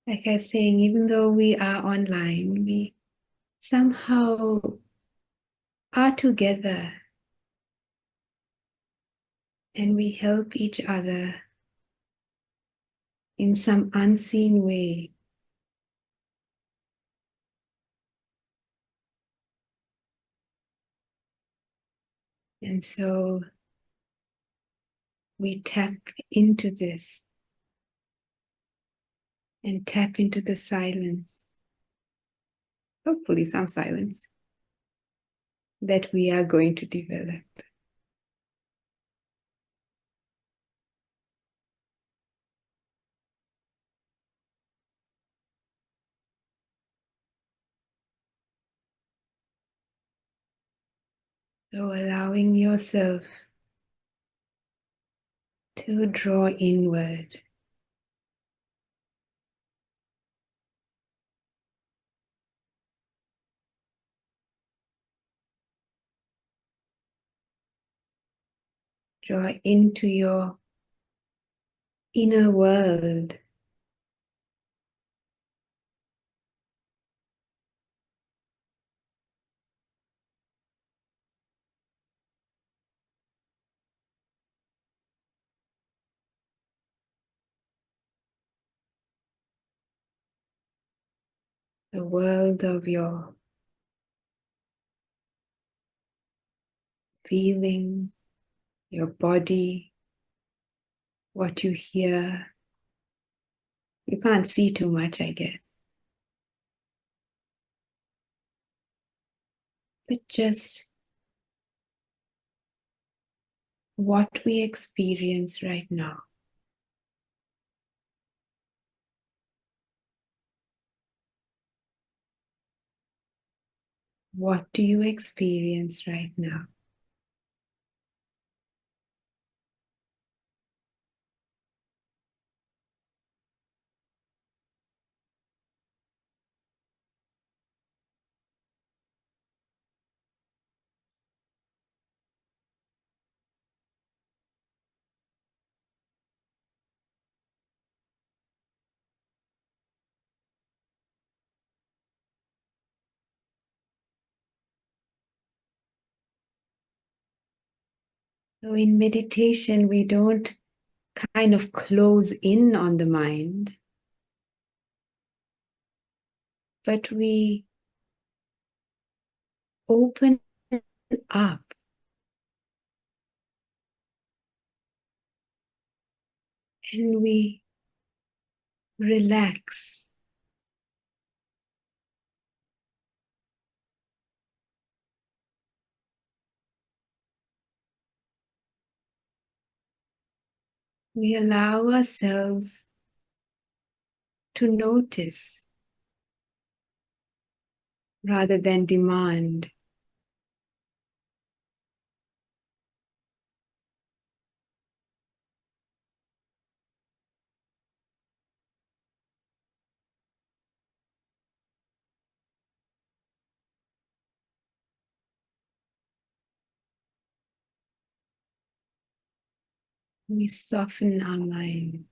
Like I was saying, even though we are online, we somehow are together and we help each other in some unseen way. And so we tap into this and tap into the silence, hopefully, some silence that we are going to develop. So, allowing yourself to draw inward. Draw into your inner world. The world of your feelings, your body, what you hear. You can't see too much, I guess, but just what we experience right now. What do you experience right now? So, in meditation, we don't kind of close in on the mind, but we open up and we relax. We allow ourselves to notice rather than demand. We soften our mind.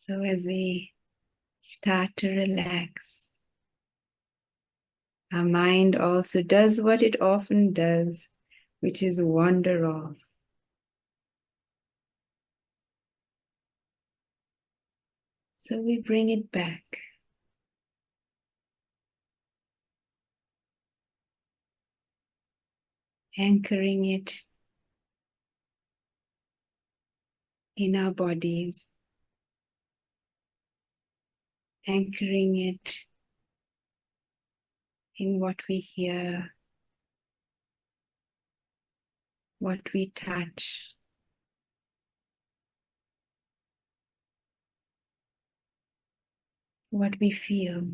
So as we start to relax, our mind also does what it often does, which is wander off. So we bring it back, anchoring it in our bodies, anchoring it in what we hear, what we touch, what we feel.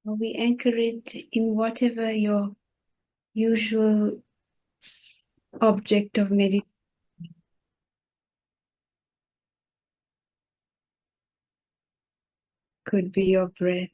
Or we anchor it in whatever your usual object of meditation could be, your breath.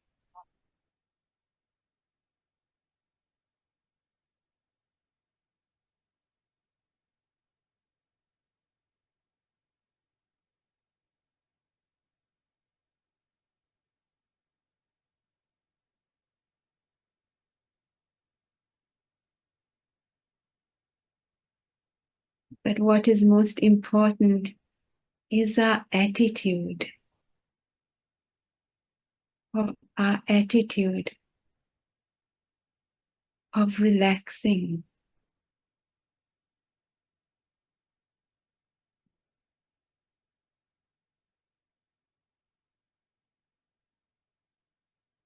But what is most important is our attitude of relaxing,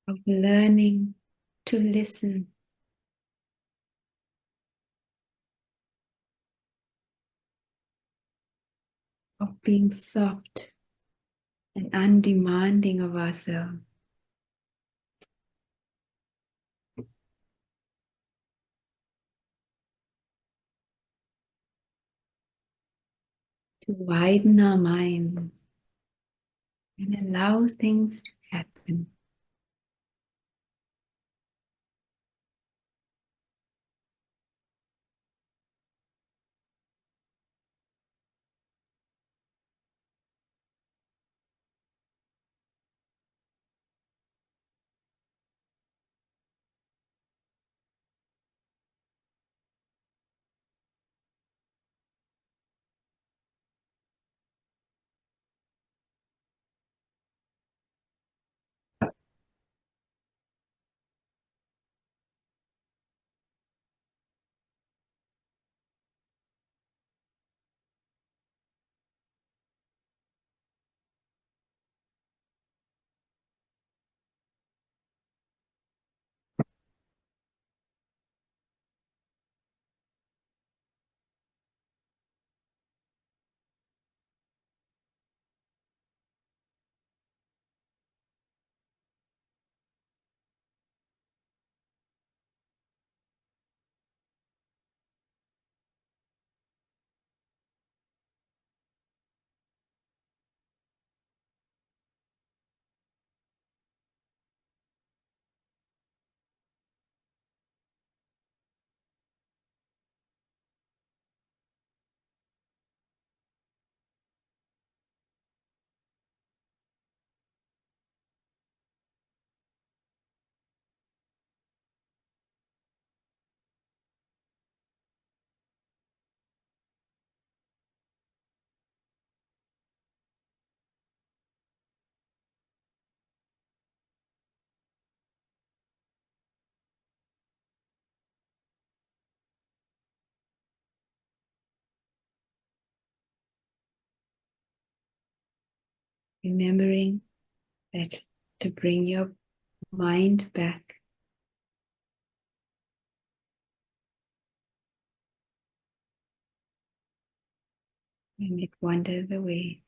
of learning to listen, of being soft and undemanding of ourselves. To widen our minds and allow things to happen. Remembering that to bring your mind back when it wanders away.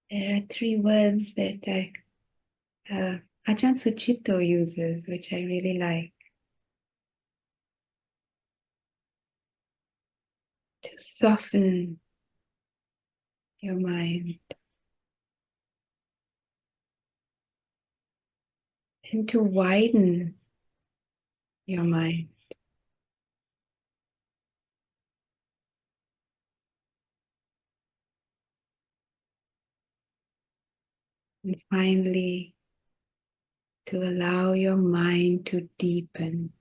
There are three words that Ajahn Suchito uses, which I really like. To soften your mind and to widen your mind. And finally, to allow your mind to deepen.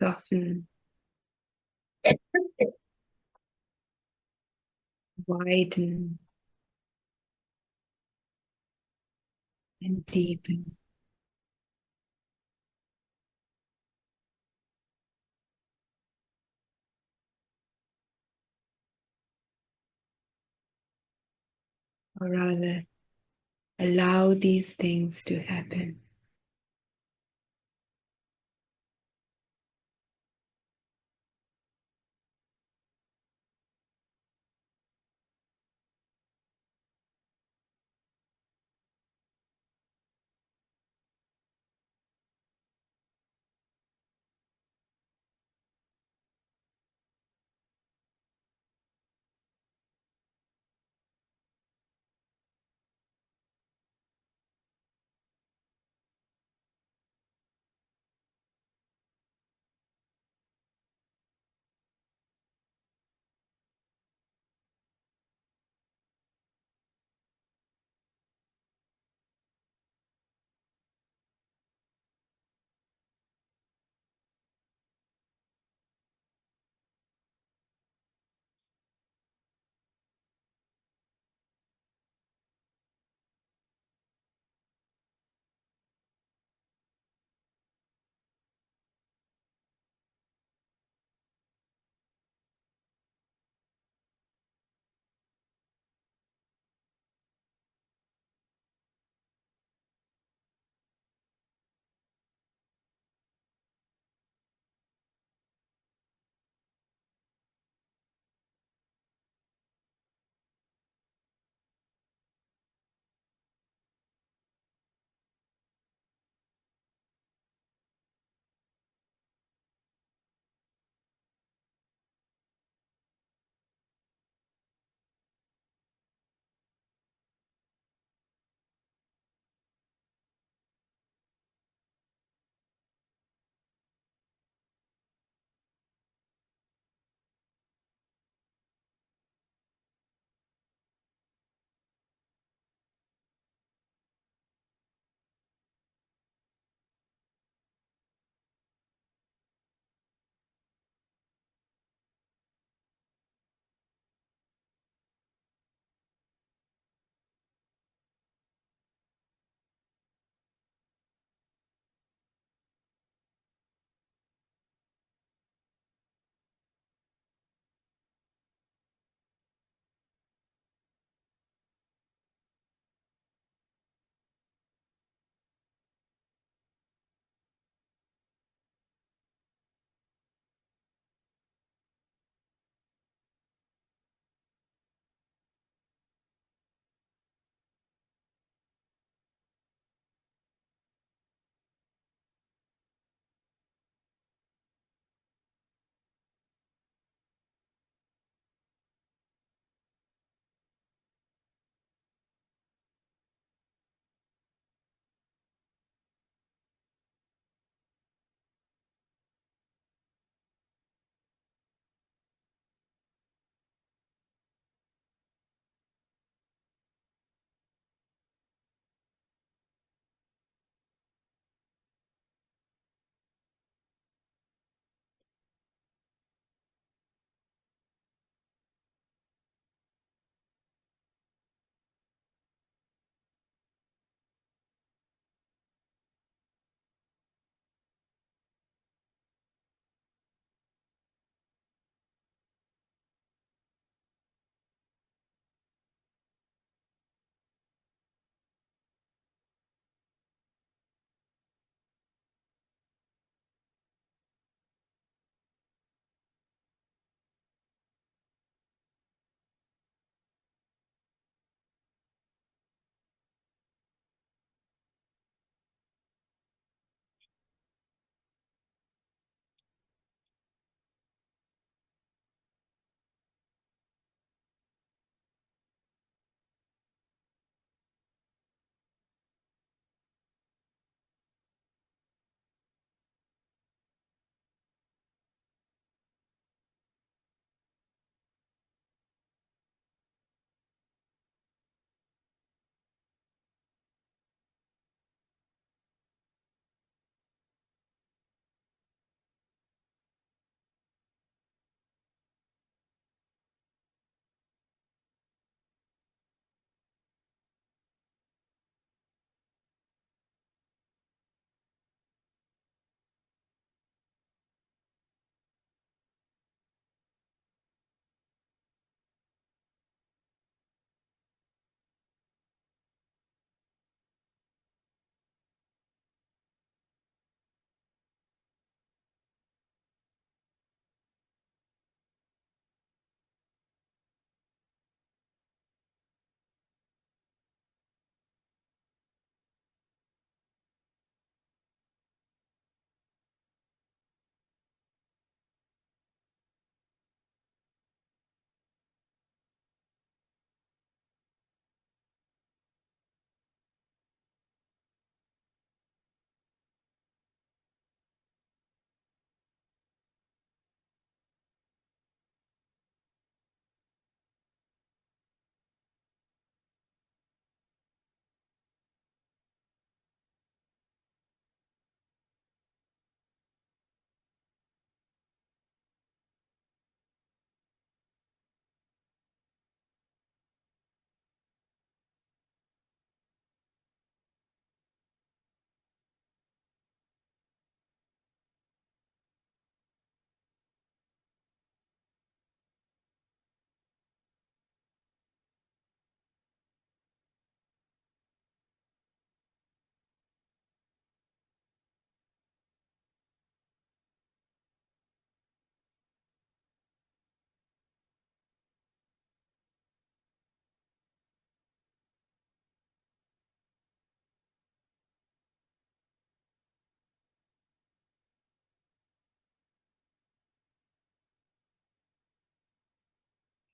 Soften, widen, and deepen. Or rather, allow these things to happen.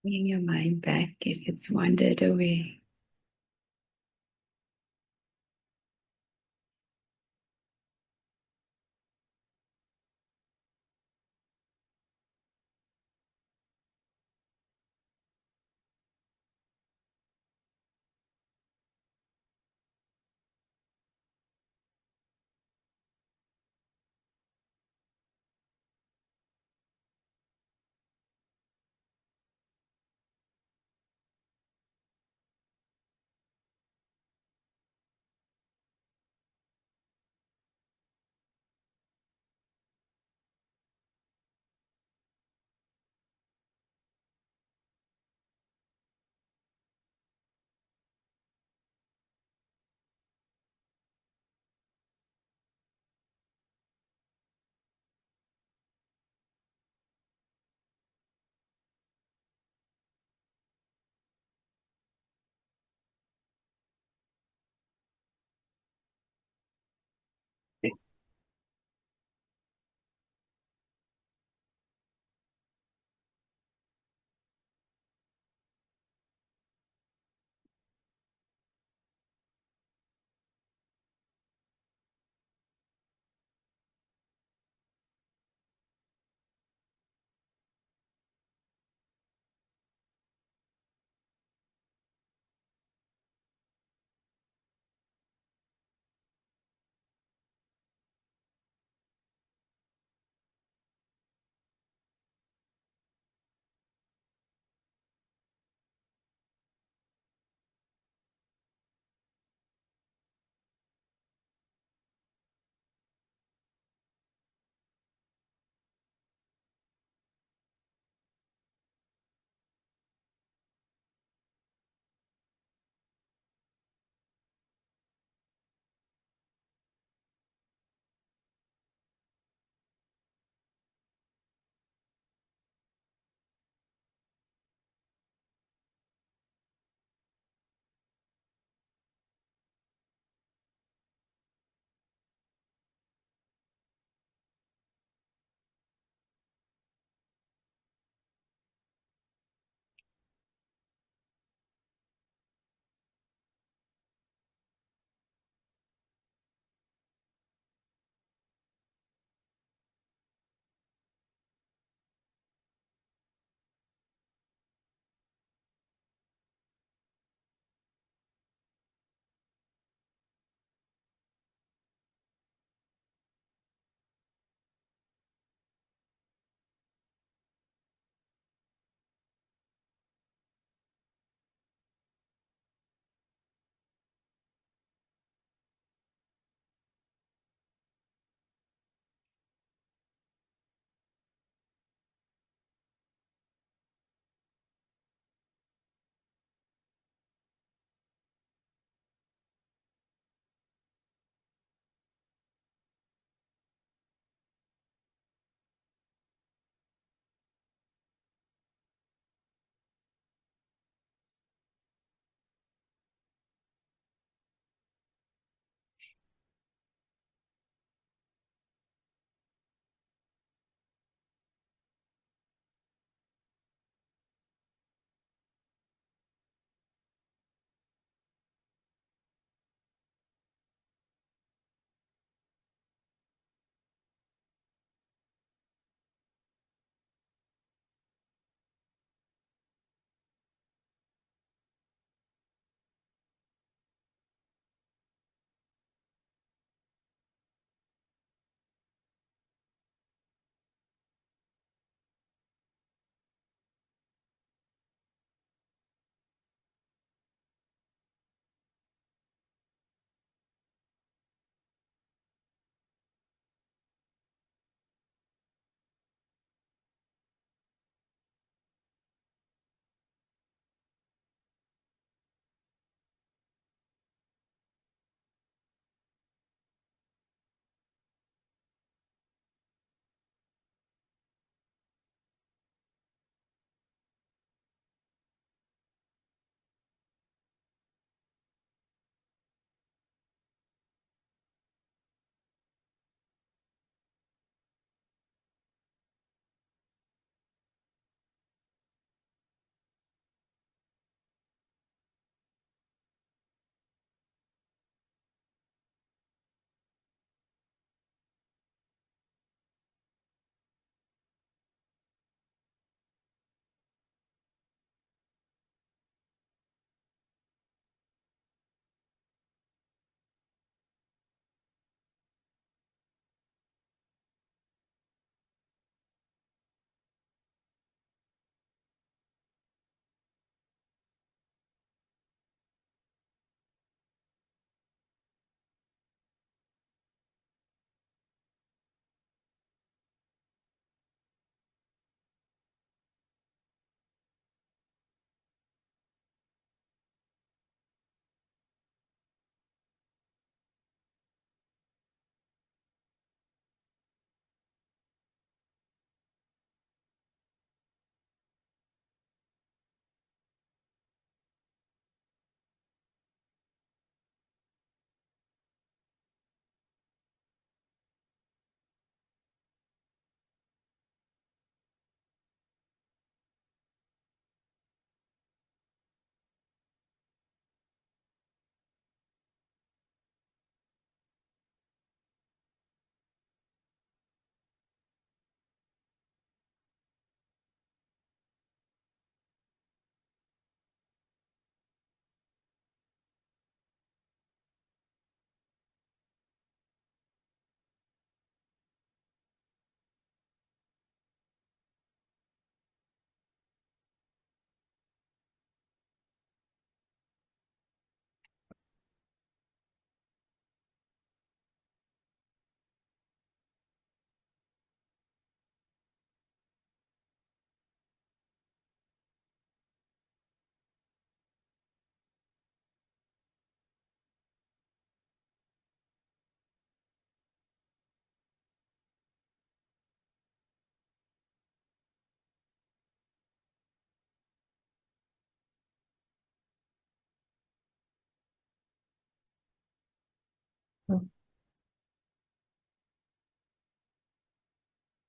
Bring your mind back if it's wandered away.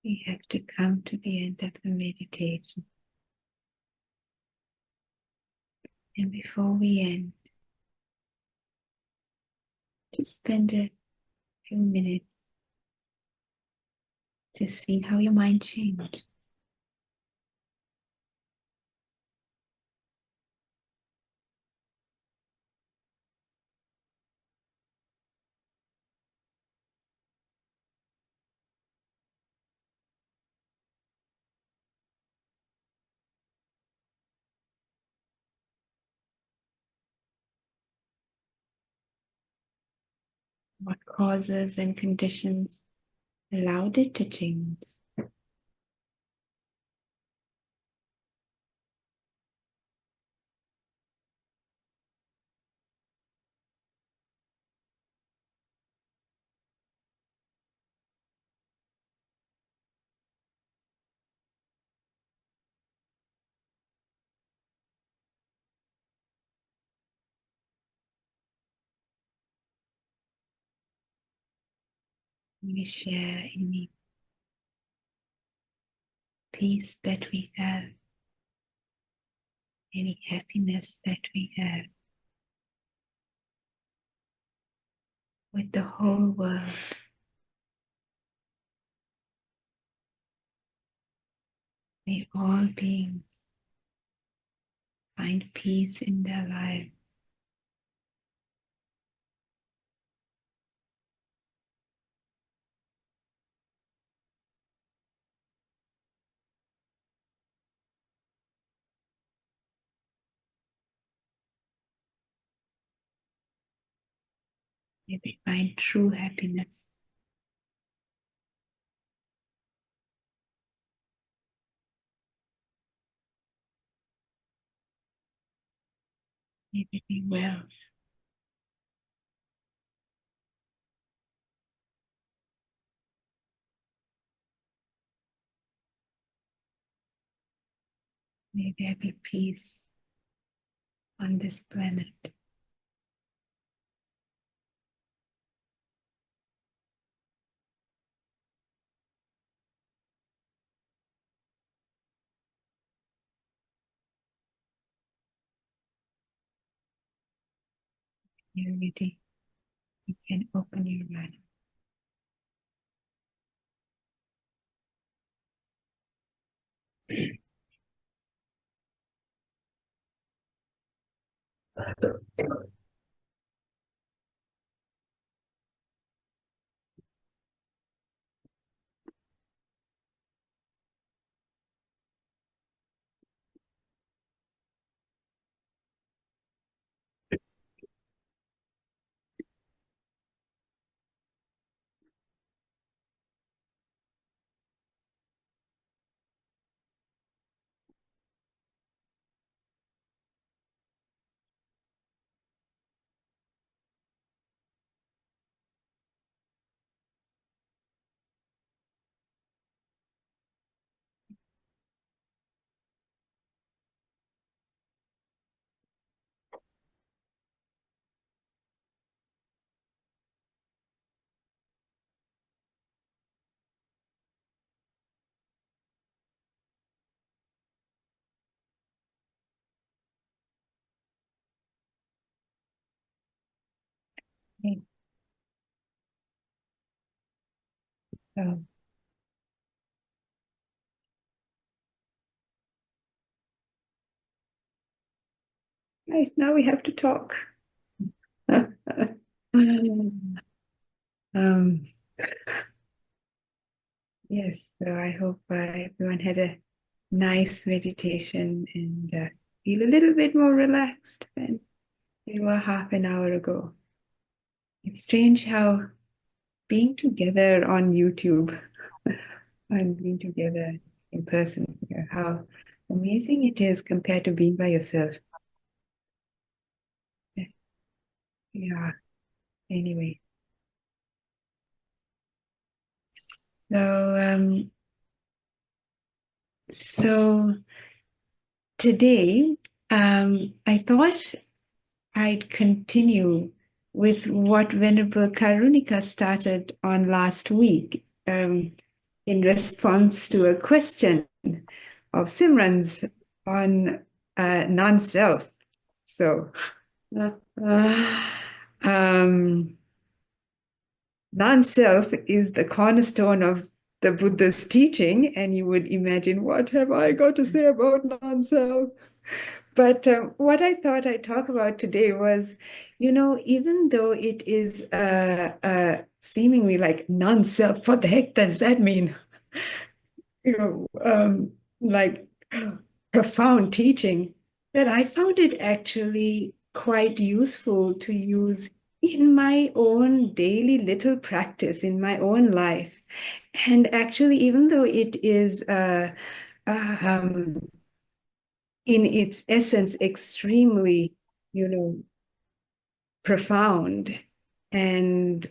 We have to come to the end of the meditation. And before we end, just spend a few minutes to see how your mind changed. What causes and conditions allowed it to change? We share any peace that we have, any happiness that we have with the whole world. May all beings find peace in their lives. May they find true happiness. May they be well. May there be peace on this planet. You're ready. You can open your eyes. Okay. So, right, now we have to talk. um, yes, so I hope everyone had a nice meditation and feel a little bit more relaxed than we were half an hour ago. It's strange how being together on YouTube and being together in person, how amazing it is compared to being by yourself. Yeah, anyway. So, so today, I thought I'd continue with what Venerable Karunika started on last week. in response to a question of Simran's on non-self. So, um, non-self is the cornerstone of the Buddha's teaching, and you would imagine, what have I got to say about non-self? But what I thought I'd talk about today was, even though it is seemingly like non-self, what the heck does that mean? You like profound teaching, that I found it actually quite useful to use in my own daily little practice, in my own life. And actually, even though it is um, in its essence extremely, profound and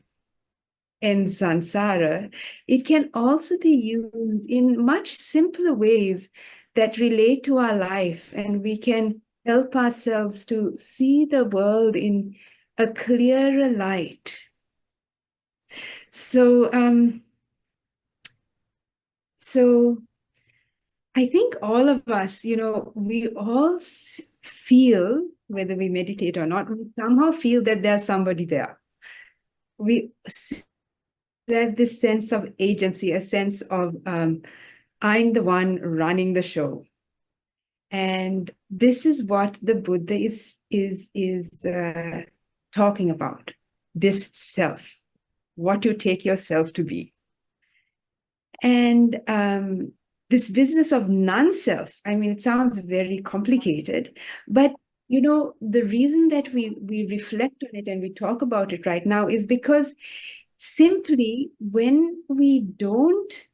sansara, it can also be used in much simpler ways that relate to our life, and we can help ourselves to see the world in a clearer light. So, so I think all of us, we all feel, whether we meditate or not, we somehow feel that there's somebody there. We have this sense of agency, a sense of I'm the one running the show. And this is what the Buddha is talking about, this self, what you take yourself to be. And this business of non-self, I mean, it sounds very complicated, but the reason that we reflect on it and we talk about it right now is because simply when we don't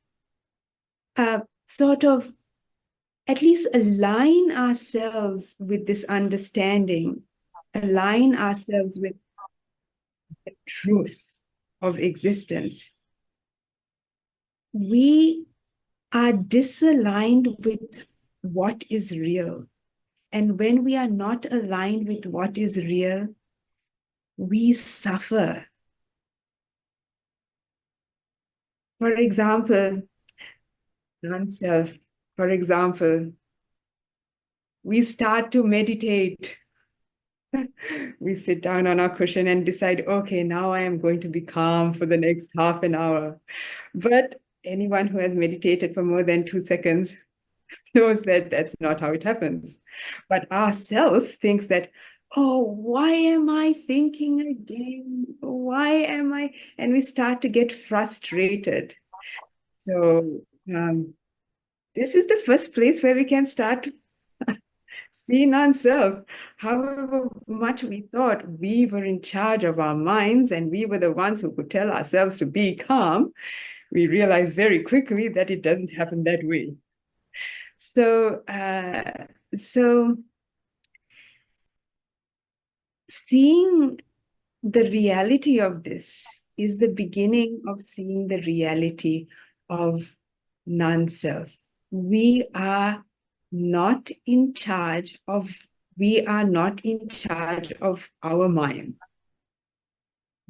sort of at least align ourselves with this understanding, align ourselves with the truth of existence, we are disaligned with what is real. And when we are not aligned with what is real, we suffer. For example, non-self. For example, we start to meditate. We sit down on our cushion and decide, okay, now I am going to be calm for the next half an hour. But anyone who has meditated for more than 2 seconds knows that that's not how it happens. But our self thinks that, oh, why am I thinking again? Why am I? And we start to get frustrated. So this is the first place where we can start to see non-self. However much we thought we were in charge of our minds and we were the ones who could tell ourselves to be calm, we realized very quickly that it doesn't happen that way. So, so seeing the reality of this is the beginning of seeing the reality of non-self. We are not in charge of, we are not in charge of our mind.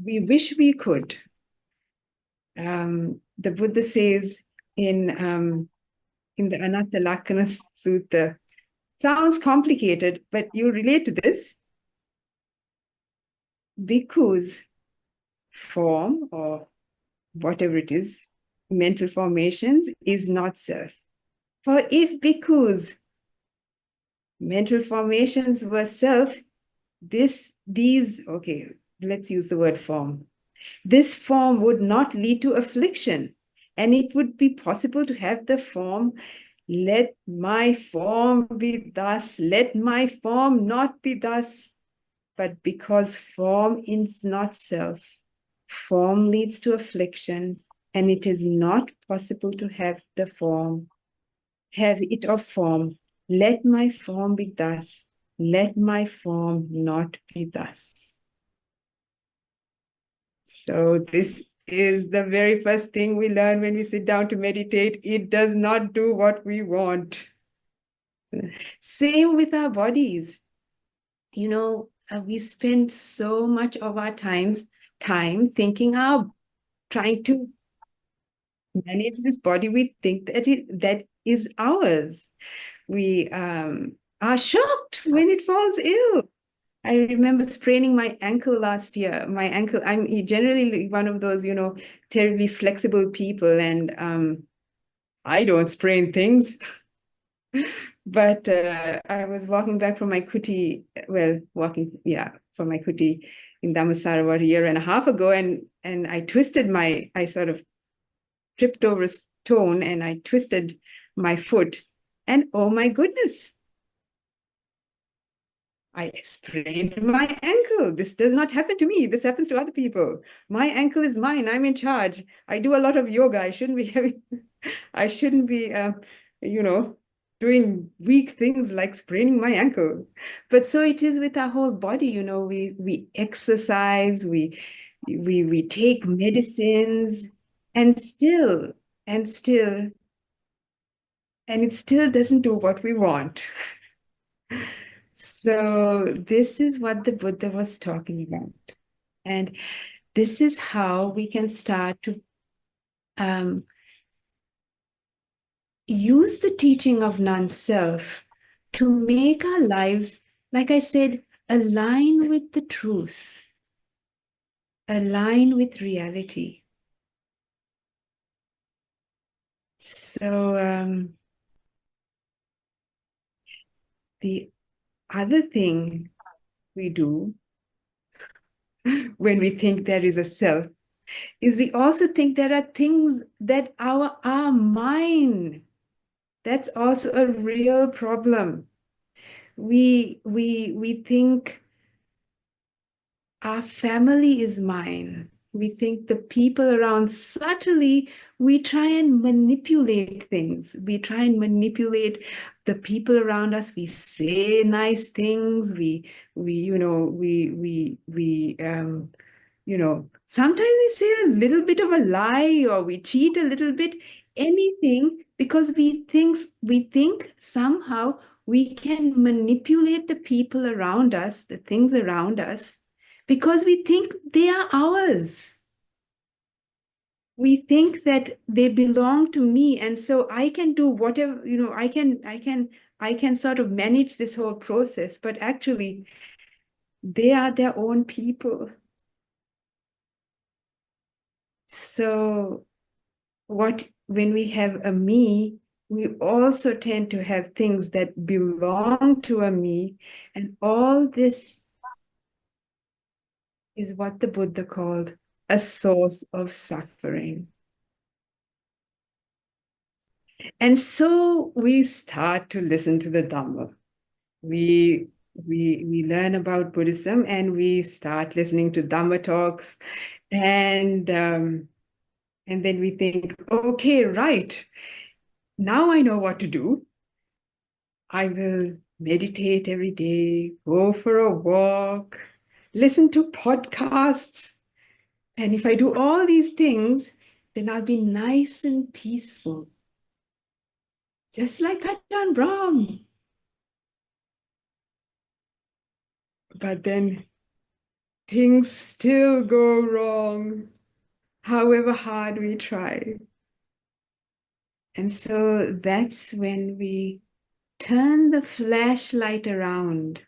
We wish we could. The Buddha says in the Anatta Lakkhana Sutta, sounds complicated, but you relate to this. Bhikkhu's form, or whatever it is, mental formations, is not self. For if bhikkhus' mental formations were self, okay, let's use the word form. This form would not lead to affliction, and it would be possible to have the form, let my form be thus, let my form not be thus. But because form is not self, form leads to affliction, and it is not possible to have the form, have it of form. Let my form be thus, let my form not be thus. So this is the very first thing we learn when we sit down to meditate. It does not do what we want. Same with our bodies. We spend so much of our time thinking trying to manage this body, we think that that is ours. We are shocked when it falls ill. I remember spraining my ankle last year. My ankle, I'm generally one of those, terribly flexible people, and I don't sprain things. But I was walking back from my kuti, well, walking, yeah, from my kuti in Dhammasara about a year and a half ago, and I sort of tripped over a stone and I twisted my foot, and oh my goodness, I sprained my ankle. This does not happen to me. This happens to other people. My ankle is mine. I'm in charge. I do a lot of yoga. I shouldn't be having, I shouldn't be, you know, doing weak things like spraining my ankle. But so it is with our whole body. We exercise, we take medicines, and still, and still, and it still doesn't do what we want. So this is what the Buddha was talking about. And this is how we can start to um, use the teaching of non-self to make our lives, like I said, align with the truth, align with reality. So the other thing we do when we think there is a self is we also think there are things that are mine. That's also a real problem. We think our family is mine. We think the people around, subtly, we try and manipulate things. We try and manipulate the people around us. We say nice things. Sometimes we say a little bit of a lie, or we cheat a little bit, anything, because we think somehow we can manipulate the people around us, the things around us, because we think they are ours. We think that they belong to me, and so I can do whatever, I can sort of manage this whole process, but actually they are their own people. So when we have a me, we also tend to have things that belong to a me, and all this is what the Buddha called a source of suffering. And so we start to listen to the Dhamma. We learn about Buddhism, and we start listening to Dhamma talks, and then we think, okay, right, now I know what to do. I will meditate every day, go for a walk, listen to podcasts. And if I do all these things, then I'll be nice and peaceful, just like Ajahn Brahm. But then things still go wrong, however hard we try. And so that's when we turn the flashlight around,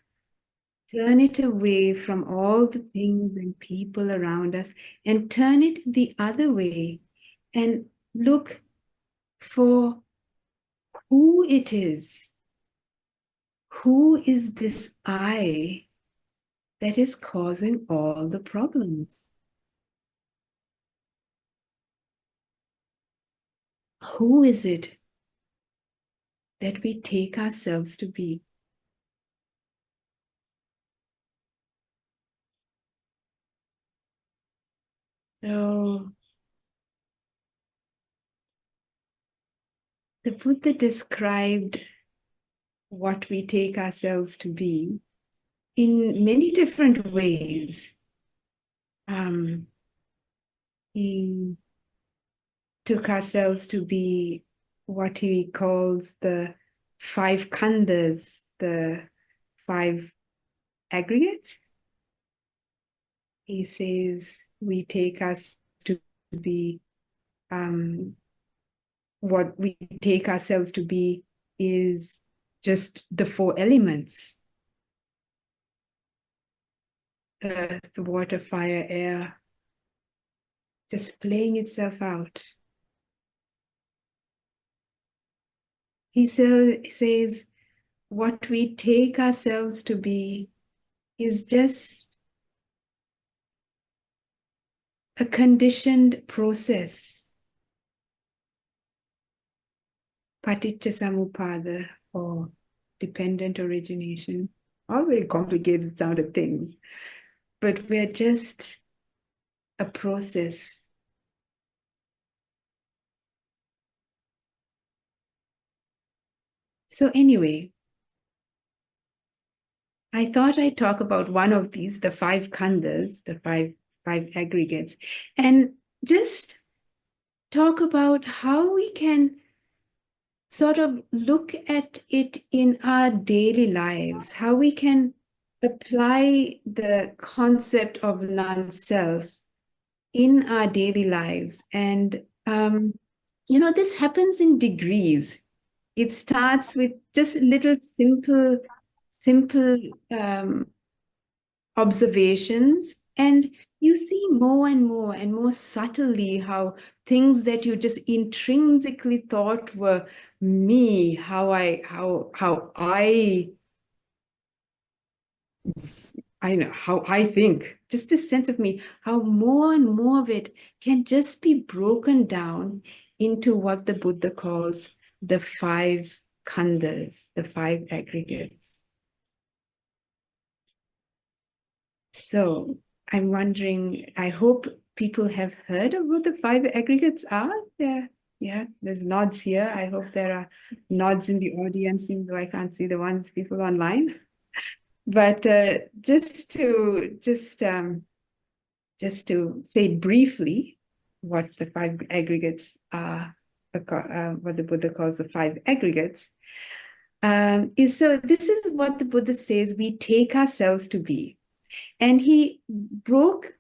turn it away from all the things and people around us, and turn it the other way and look for who it is. Who is this I that is causing all the problems? Who is it that we take ourselves to be? So the Buddha described what we take ourselves to be in many different ways. He took ourselves to be what he calls the five Khandas, the five aggregates. He says we take us to be what we take ourselves to be is just the four elements: earth, water, fire, air, just playing itself out. He says what we take ourselves to be is just a conditioned process, paticca samuppada, or dependent origination, all very complicated sounded things, but we're just a process. So anyway, I thought I'd talk about one of these, the five khandas, the five aggregates, and just talk about how we can sort of look at it in our daily lives, how we can apply the concept of non-self in our daily lives. And, this happens in degrees. It starts with just little simple observations, and you see more and more subtly how things that you just intrinsically thought were me, I know how I think, just this sense of me, how more and more of it can just be broken down into what the Buddha calls the five khandas, the five aggregates. So I'm wondering, I hope people have heard of what the five aggregates are. Yeah, there's nods here. I hope there are nods in the audience, even though I can't see the ones people online. But just to say briefly what the five aggregates are, what the Buddha calls the five aggregates, this is what the Buddha says we take ourselves to be. And he broke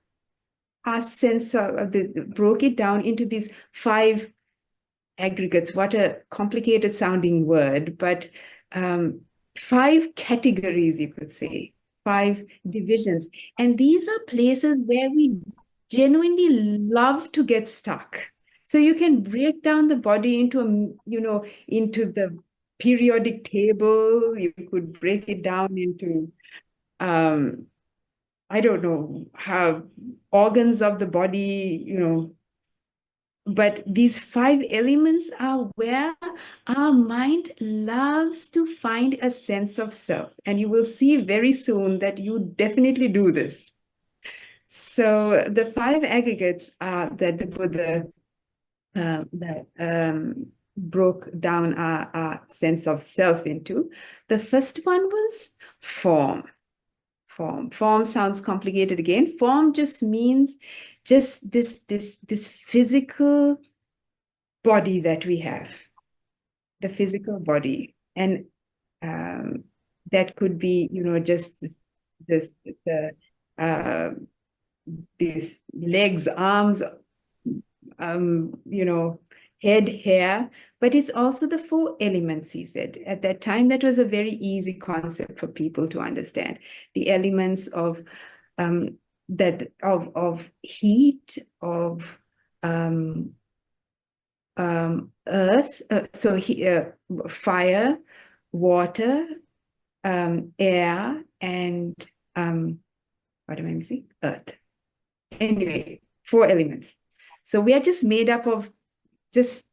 our sense broke it down into these five aggregates. What a complicated sounding word, but five categories, you could say, five divisions. And these are places where we genuinely love to get stuck. So you can break down the body into the periodic table. You could break it down into I don't know, how organs of the body, but these five elements are where our mind loves to find a sense of self. And you will see very soon that you definitely do this. So the five aggregates that the Buddha broke down our sense of self into. The first one was form. Form sounds complicated again. Form just means just this physical body that we have, the physical body. And that could be, just this uh, these legs, arms, head, hair, but it's also the four elements, he said. At that time, that was a very easy concept for people to understand. The elements of heat, of earth, fire, water, air, and what am I missing? Earth. Anyway, four elements. So we are just made up of just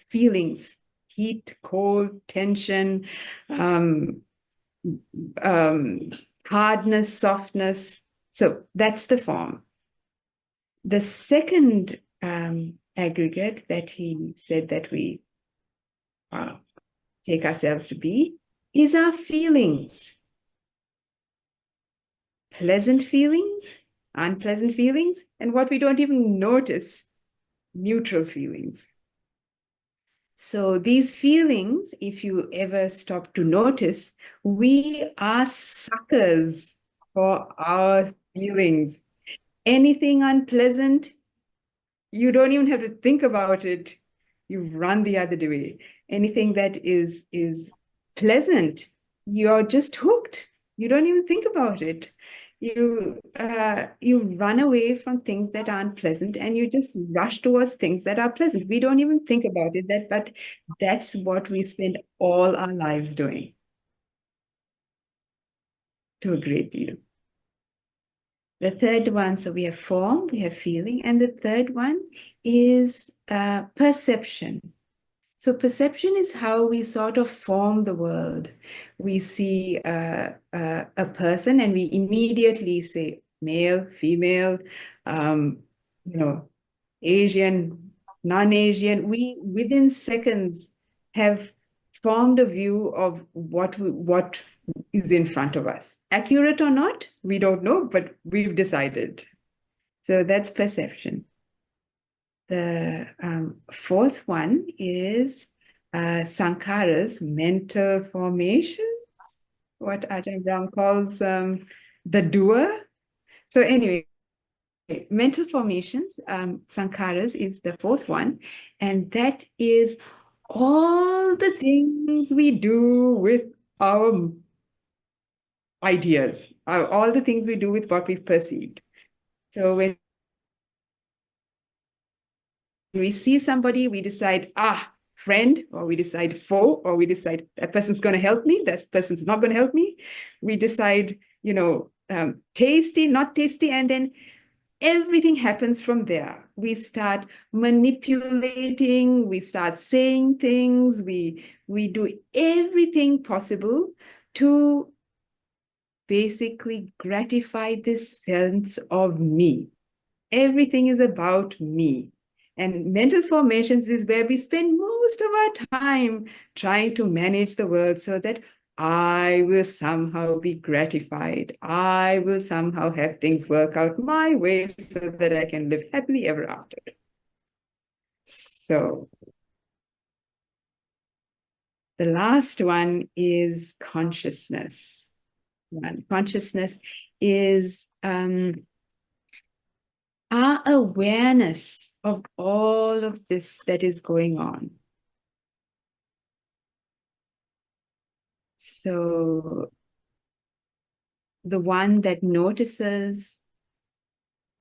feelings: heat, cold, tension, um, hardness, softness. So that's the form. The second aggregate that he said that we take ourselves to be is our feelings. Pleasant feelings, unpleasant feelings, and what we don't even notice, neutral feelings. So these feelings, if you ever stop to notice, we are suckers for our feelings. Anything unpleasant, you don't even have to think about it. you run the other way. Anything that is pleasant, you're just hooked. You don't even think about it. You run away from things that aren't pleasant and you just rush towards things that are pleasant. We don't even think about it, but that's what we spend all our lives doing to a great deal. The third one, so we have form, we have feeling, and the third one is perception. So perception is how we sort of form the world. We see a person and we immediately say male, female, um, you know, Asian, non-Asian. We within seconds have formed a view of what is in front of us. Accurate or not, we don't know, but we've decided. So that's perception. The fourth one is Sankara's mental formations, what Ajahn Brahm calls the doer. So anyway, mental formations, Sankara's is the fourth one, and that is all the things we do with our ideas, all the things we do with what we've perceived. So when we see somebody, we decide, friend, or we decide foe, or we decide that person's going to help me, that person's not going to help me. We decide, tasty, not tasty, and then everything happens from there. We start manipulating, we start saying things, we do everything possible to basically gratify this sense of me. Everything is about me. And mental formations is where we spend most of our time trying to manage the world so that I will somehow be gratified. I will somehow have things work out my way so that I can live happily ever after. So the last one is consciousness. Consciousness is our awareness of all of this that is going on. So the one that notices,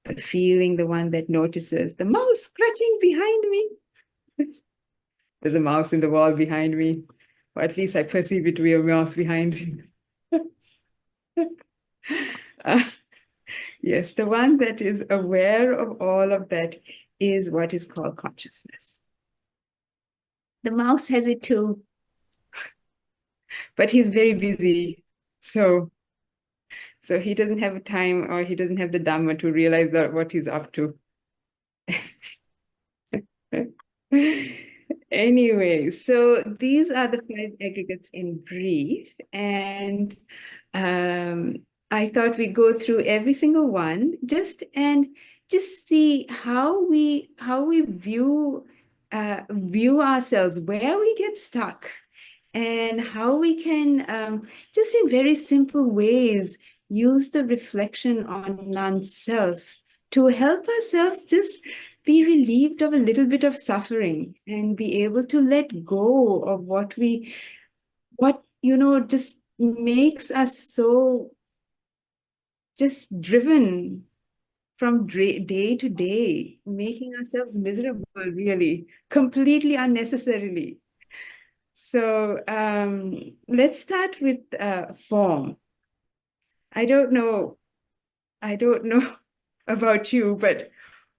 the feeling, the one that notices, the mouse scratching behind me. There's a mouse in the wall behind me, or at least I perceive it to be a mouse behind. uh, yes, the one that is aware of all of that is what is called consciousness. The mouse has it too, but he's very busy. So he doesn't have time or he doesn't have the dhamma to realize what he's up to. Anyway, so these are the 5 aggregates in brief. And I thought we'd go through every single one just see how we view ourselves, where we get stuck, and how we can just in very simple ways use the reflection on non-self to help ourselves just be relieved of a little bit of suffering and be able to let go of what just makes us so just driven from day to day, making ourselves miserable, really, completely unnecessarily. So let's start with form. I don't know about you, but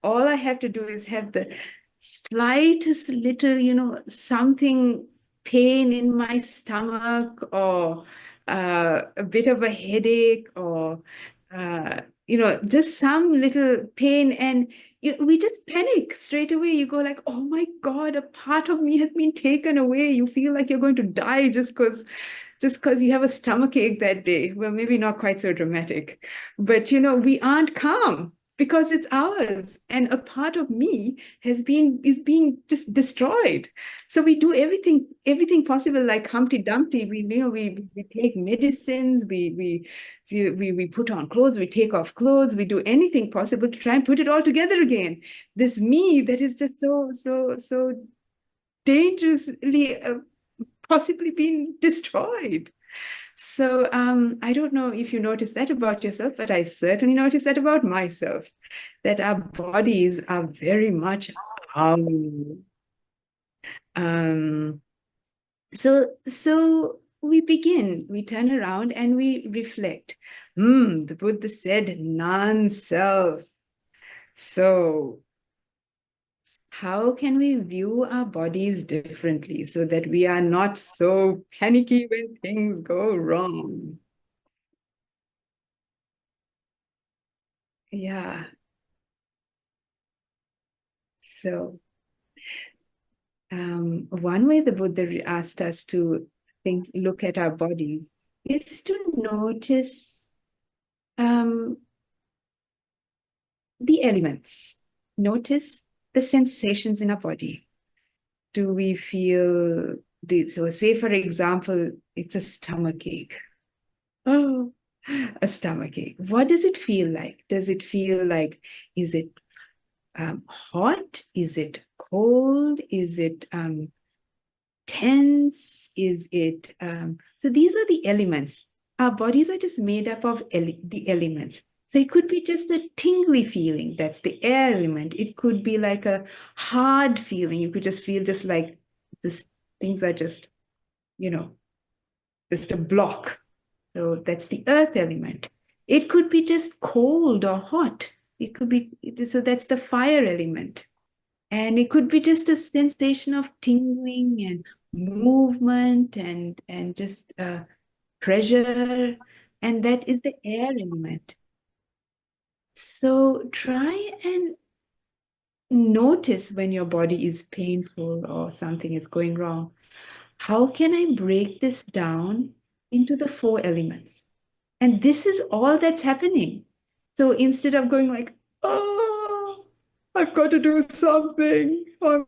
all I have to do is have the slightest little, something pain in my stomach or a bit of a headache or, just some little pain. And we just panic straight away. You go like, oh my God, a part of me has been taken away. You feel like you're going to die just because you have a stomach ache that day. Well, maybe not quite so dramatic, but we aren't calm because it's ours, and a part of me is being just destroyed. So we do everything possible, like Humpty Dumpty. We take medicines, we put on clothes, we take off clothes, we do anything possible to try and put it all together again. This me that is just so dangerously possibly been destroyed. So I don't know if you notice that about yourself, but I certainly notice that about myself, that our bodies are very much our. Um, so we turn around and we reflect. The Buddha said non-self. So how can we view our bodies differently so that we are not so panicky when things go wrong? Yeah. So one way the Buddha asked us to look at our bodies is to notice um, the elements. Notice the sensations in our body. Do we feel, so say for example, it's a stomach ache. Oh, a stomach ache. What does it feel like? Does it feel like, is it hot? Is it cold? Is it tense? Is it so these are the elements. Our bodies are just made up of the elements. So it could be just a tingly feeling, that's the air element. It could be like a hard feeling. You could just feel just like this, things are just, you know, just a block. So that's the earth element. It could be just cold or hot. It could be, so that's the fire element. And it could be just a sensation of tingling and movement and just pressure. And that is the air element. So try and notice when your body is painful or something is going wrong. How can I break this down into the four elements? And this is all that's happening. So instead of going like, oh, I've got to do something, I'm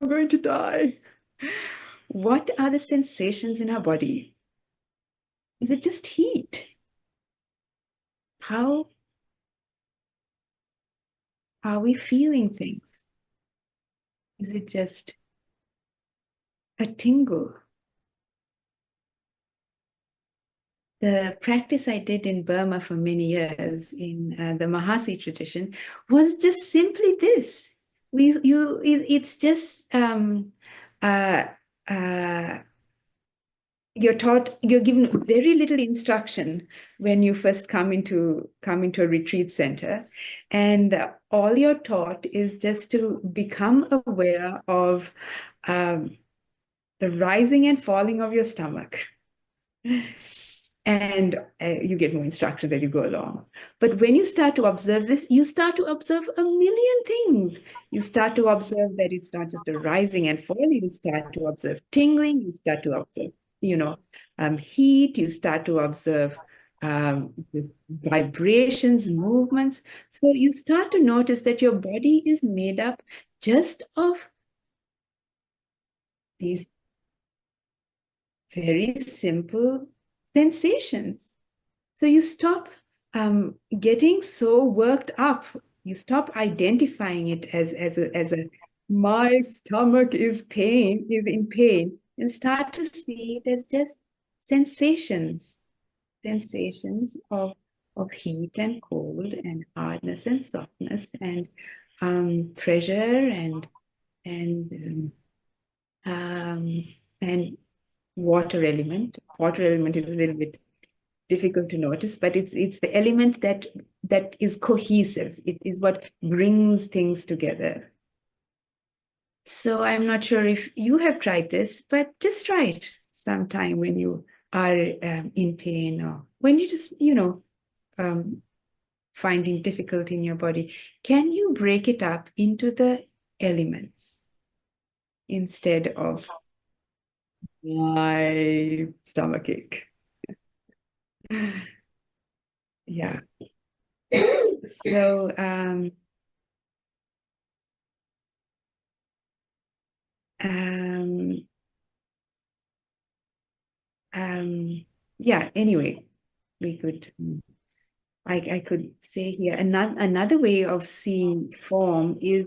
going to die. What are the sensations in our body? Is it just heat? How are we feeling things? Is it just a tingle? The practice I did in Burma for many years in the Mahasi tradition was just simply this. It's just uh, uh, you're given very little instruction when you first come into a retreat center, and all you're taught is just to become aware of um, the rising and falling of your stomach. And you get more instructions as you go along. But when you start to observe this, you start to observe a million things. You start to observe that it's not just a rising and falling. You start to observe tingling. You start to observe, heat. You start to observe vibrations, movements. So you start to notice that your body is made up just of these very simple sensations. So you stop getting so worked up. You stop identifying it as a my stomach is in pain, and start to see it as just sensations, sensations of heat and cold and hardness and softness and pressure and um, and water element. Water element is a little bit difficult to notice, but it's the element that is cohesive. It is what brings things together. So I'm not sure if you have tried this, but just try it sometime when you are in pain or when you just, um, finding difficulty in your body. Can you break it up into the elements instead of my stomach ache? Yeah. So um, yeah, anyway, we could, I could say here, another way of seeing form is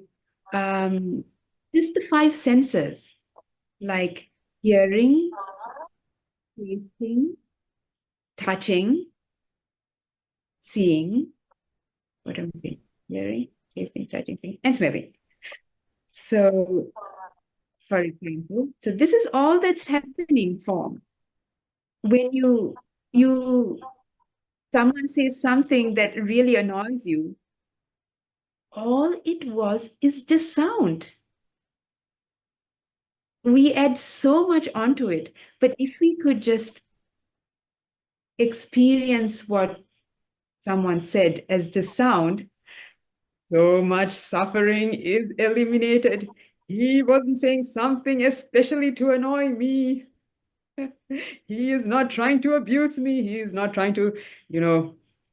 just the five senses, like hearing, tasting, touching, seeing, what am I saying? Hearing, tasting, touching, seeing, and smelling. So, for example, so this is all that's happening form. When you someone says something that really annoys you, all it was is just sound. We add so much onto it, but if we could just experience what someone said as just sound, so much suffering is eliminated. He wasn't saying something especially to annoy me. He is not trying to abuse me. He is not trying to,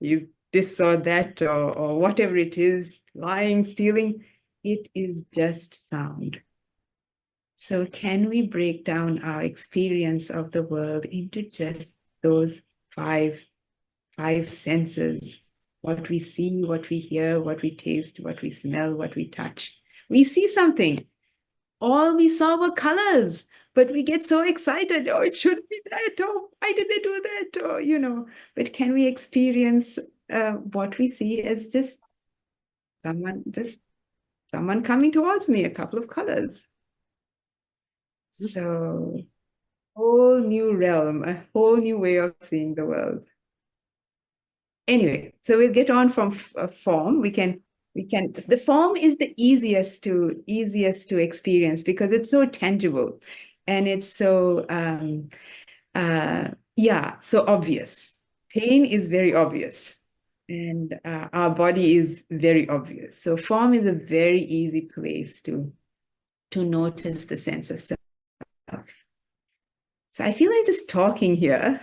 he's this or that or whatever it is, lying, stealing. It is just sound. So can we break down our experience of the world into just those five senses? What we see, what we hear, what we taste, what we smell, what we touch. We see something. All we saw were colors, but we get so excited. Oh, it should be that. Oh, why did they do that? Oh. But can we experience what we see as just someone coming towards me, a couple of colors? So, whole new realm, a whole new way of seeing the world. Anyway, so we'll get on from form. The form is the easiest to experience because it's so tangible and it's so so obvious. Pain is very obvious and our body is very obvious. So form is a very easy place to notice the sense of self. So I feel like just talking here.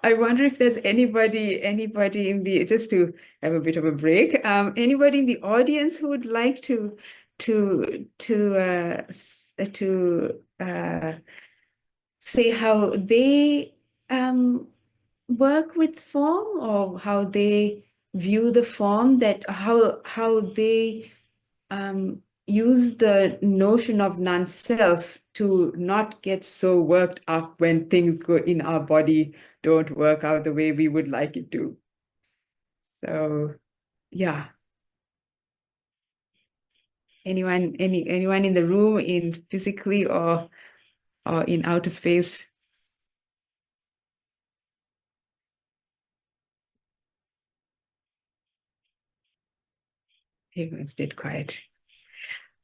I wonder if there's anybody in the, just to have a bit of a break, anybody in the audience who would like to say how they work with form or how they view the form, that how they use the notion of non-self to not get so worked up when things go in our body don't work out the way we would like it to. So yeah. Anyone in the room, in physically or in outer space? Everyone's dead quiet.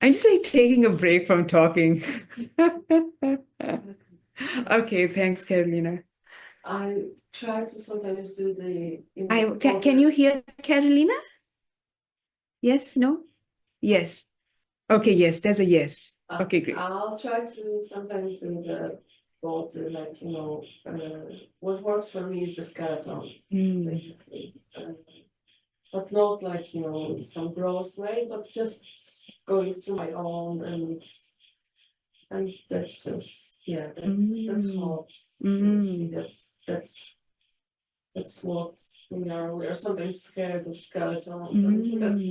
I'm just like taking a break from talking. Okay, thanks, Carolina. I try to sometimes do the. Can you hear Carolina? Yes, no? Yes. Okay, yes, there's a yes. Okay, great. I'll try to sometimes do the both, what works for me is the skeleton, basically. But not like, in some gross way, but just going through my own and that's just, that helps to see that's what we are. We are sometimes scared of skeletons, and that's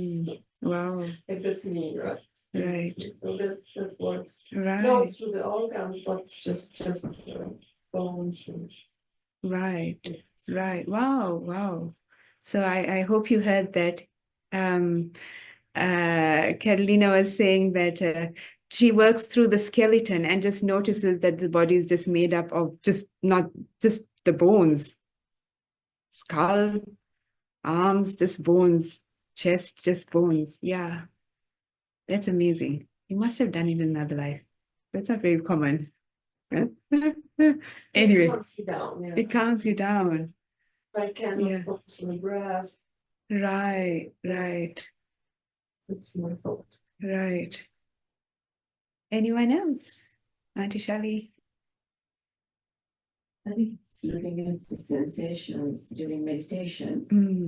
Wow. like that's me, right? Right. So that works. Right. Not through the organs, but just bones and. Right. Right. Wow. Wow. So I hope you heard that. Carolina was saying that she works through the skeleton and just notices that the body is just made up of not just the bones, skull, arms, just bones, chest, just bones. Yeah, that's amazing. You must have done it in another life. That's not very common. Anyway, It calms you down. Yeah. it calms you down. I cannot focus on the breath. Right, right. It's my fault. Right. Anyone else? Auntie Shali? I think it's looking at the sensations during meditation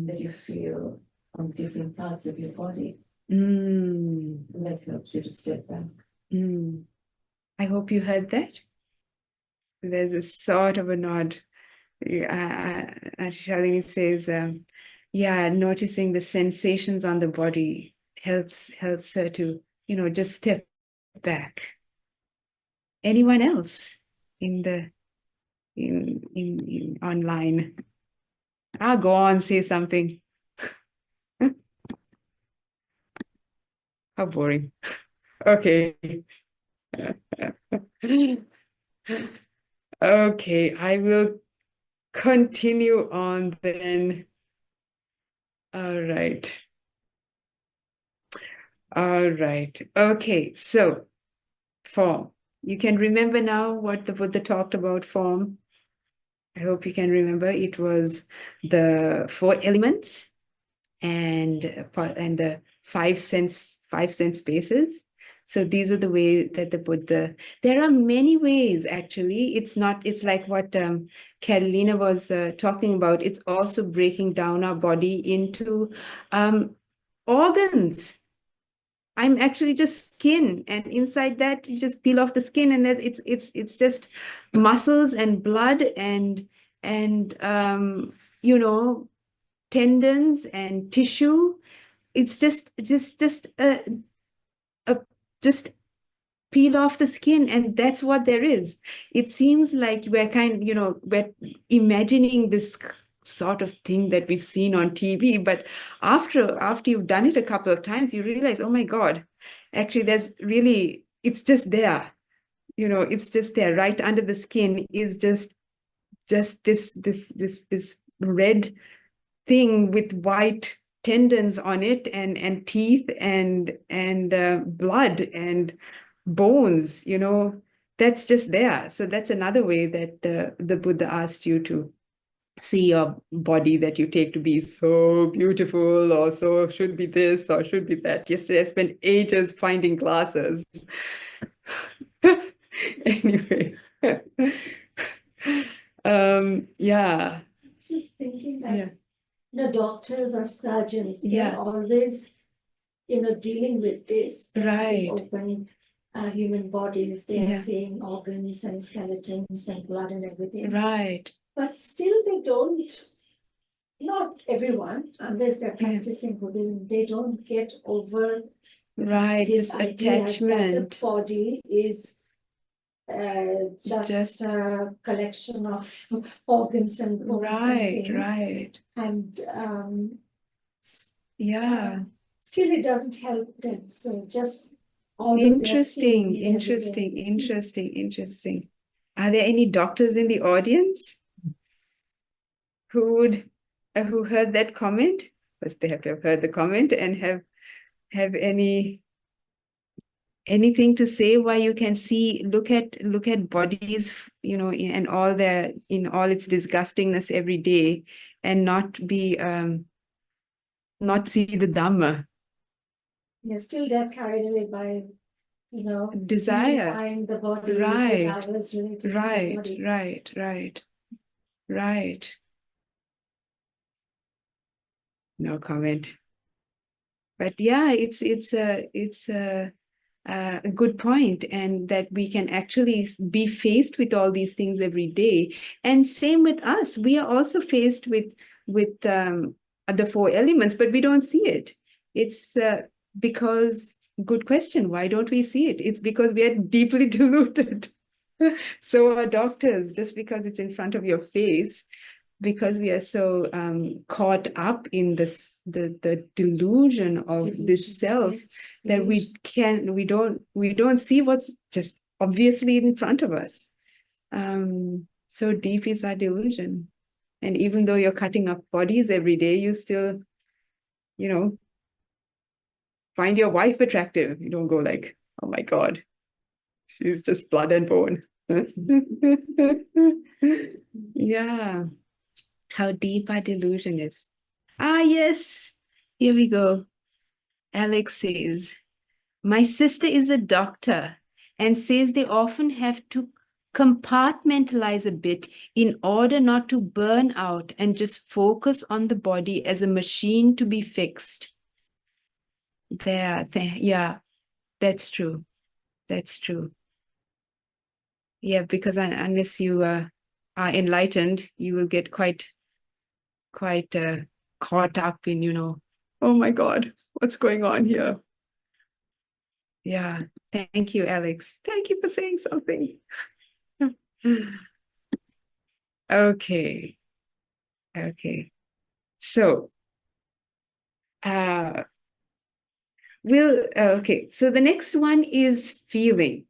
that you feel on different parts of your body. And that helps you to step back. I hope you heard that. There's a sort of a nod. Auntie Shalini says, noticing the sensations on the body helps her to, just step back. Anyone else in the in online? Go on, say something. How boring. Okay. Okay, I will continue on then. All right. All right. Okay, so form. You can remember now what the Buddha talked about form. I hope you can remember. It was the 4 elements and the five sense bases. So these are the way that the Buddha. There are many ways actually. It's like what Carolina was talking about. It's also breaking down our body into organs. I'm actually just skin, and inside that you just peel off the skin, and then it's just muscles and blood and tendons and tissue. It's just peel off the skin, and that's what there is. It seems like we're imagining this sort of thing that we've seen on TV, but after you've done it a couple of times, you realize, oh my God, actually it's just there. It's just there, right under the skin is just this red thing with white tendons on it and teeth and blood and bones, that's just there. So that's another way that the Buddha asked you to see your body that you take to be so beautiful, or so should be this or should be that. Yesterday I spent ages finding glasses. Anyway. Yeah. Just thinking that, Yeah. doctors or surgeons, Yeah. they're always, dealing with this. Right. Open human bodies, they are Yeah. seeing organs and skeletons and blood and everything. Right. But still they don't, not everyone, unless they're Yeah. practicing Buddhism, they don't get over Right. this This idea that attachment. the body is just Just- a collection of organs and bones and Right. things. Right. And Yeah. still it doesn't help them. So just although they're seeing Interesting. Are there any doctors in the audience who heard that comment? First, they have to have heard the comment and have anything to say why you can look at bodies, in all its disgustingness every day, and not see the dhamma. Yeah, still they're carried away by, Desire. beautifying the body, Right. desires related to the body. Right. No comment. But yeah, it's a good point, and that we can actually be faced with all these things every day. And same with us, we are also faced with the 4 elements, but we don't see it. It's because, good question, why don't we see it? It's because we are deeply deluded. So are doctors. Just because it's in front of your face, because we are so caught up in the delusion of this self, that we don't see what's just obviously in front of us. So deep is our delusion. And even though you're cutting up bodies every day, you still, find your wife attractive. You don't go like, oh my God, she's just blood and bone. Yeah. How deep our delusion is. Yes, here we go. Alex says, my sister is a doctor and says they often have to compartmentalize a bit in order not to burn out and just focus on the body as a machine to be fixed. Yeah, that's true. Yeah, because unless you are enlightened, you will get quite caught up in, oh my God, what's going on here. Yeah, thank you, Alex. Thank you for saying something. Okay, okay. So, uh, okay, so the next one is feeling.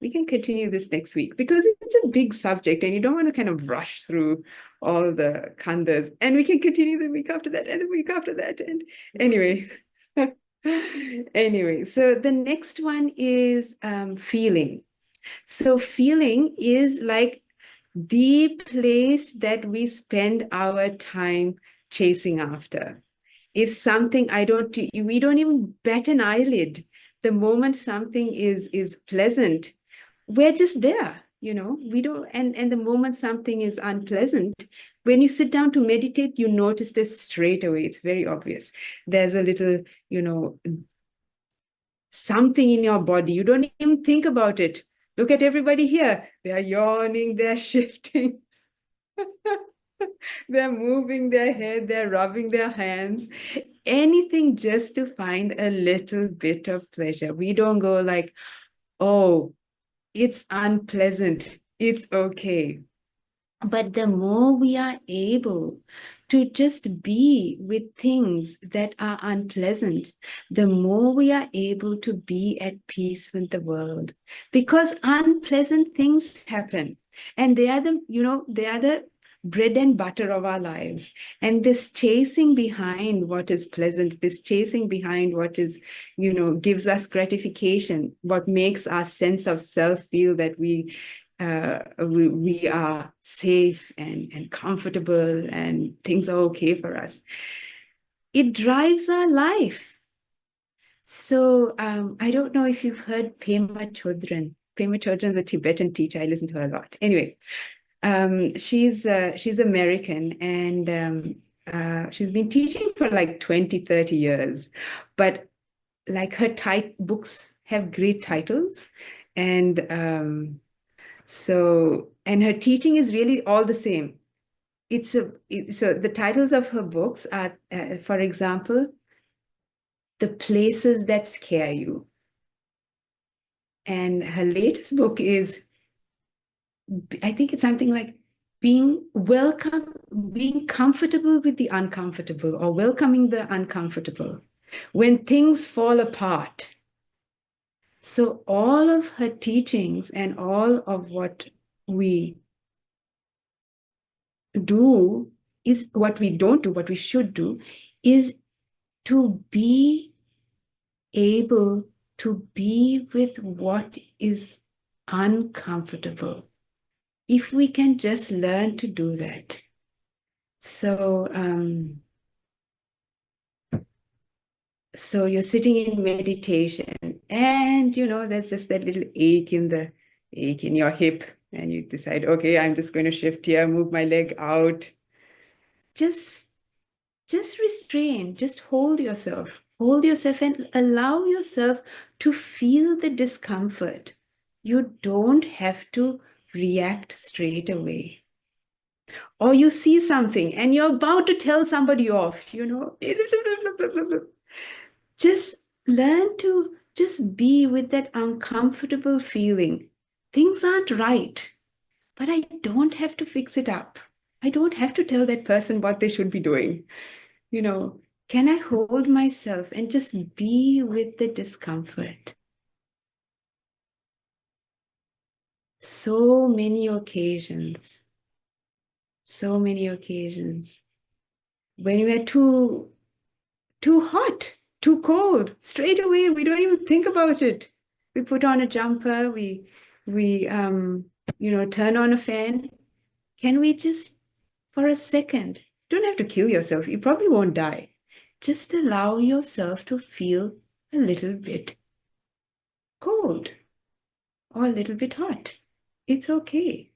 We can continue this next week because it's a big subject and you don't want to kind of rush through all the khandas. And we can continue the week after that and the week after that. And anyway, anyway, so the next one is feeling. So feeling is like the place that we spend our time chasing after. If something we don't even bat an eyelid. The moment something is pleasant, we're just there, we don't, and the moment something is unpleasant, when you sit down to meditate, you notice this straight away. It's very obvious. There's a little, something in your body. You don't even think about it. Look at everybody here. They're yawning, they're shifting. They're moving their head, they're rubbing their hands, anything just to find a little bit of pleasure. We don't go like, oh, it's unpleasant, it's okay. But the more we are able to just be with things that are unpleasant, the more we are able to be at peace with the world. Because unpleasant things happen. And they are the bread and butter of our lives. And this chasing behind what is pleasant, this chasing behind what is, gives us gratification, what makes our sense of self feel that we are safe and comfortable and things are okay for us. It drives our life. So I don't know if you've heard Pema Chodron. Pema Chodron is a Tibetan teacher. I listen to her a lot. Anyway, she's American and she's been teaching for like 20, 30 years. But like her books have great titles. And and her teaching is really all the same. So the titles of her books are, for example, The Places That Scare You. And her latest book is, I think it's something like being comfortable with the uncomfortable, or welcoming the uncomfortable when things fall apart. So all of her teachings and all of what we do is what we don't do, what we should do, is to be able to be with what is uncomfortable. If we can just learn to do that. So, so you're sitting in meditation and, there's just that little ache in your hip, and you decide, okay, I'm just going to shift here, move my leg out. Just restrain, just hold yourself and allow yourself to feel the discomfort. You don't have to react straight away. Or you see something and you're about to tell somebody off, Just learn to just be with that uncomfortable feeling. Things aren't right, but I don't have to fix it up. I don't have to tell that person what they should be doing. Can I hold myself and just be with the discomfort? So many occasions when we're too hot, too cold, straight away, we don't even think about it. We put on a jumper, we turn on a fan. Can we just, for a second, don't have to kill yourself, you probably won't die. Just allow yourself to feel a little bit cold or a little bit hot. It's okay.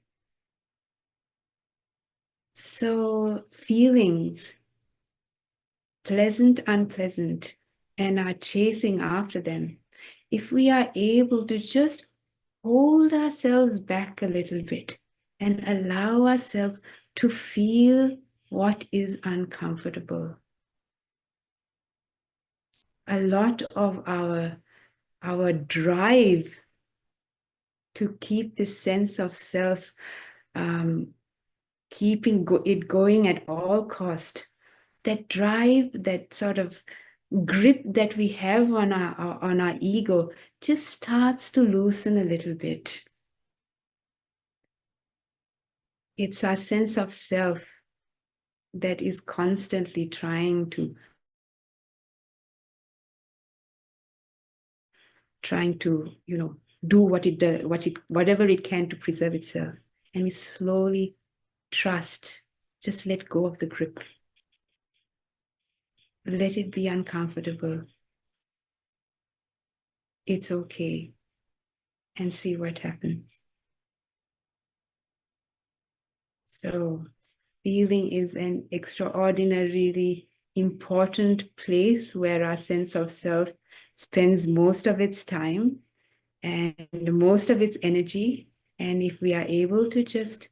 So feelings, pleasant, unpleasant, and are chasing after them. If we are able to just hold ourselves back a little bit and allow ourselves to feel what is uncomfortable. a lot of our drive to keep this sense of self, keeping it going at all cost, that drive, that sort of grip that we have on our ego just starts to loosen a little bit. It's our sense of self that is constantly trying to do what it does, whatever it can to preserve itself. And we slowly trust, just let go of the grip. Let it be uncomfortable. It's okay. And see what happens. So feeling is an extraordinarily important place where our sense of self spends most of its time and most of its energy. And if we are able to just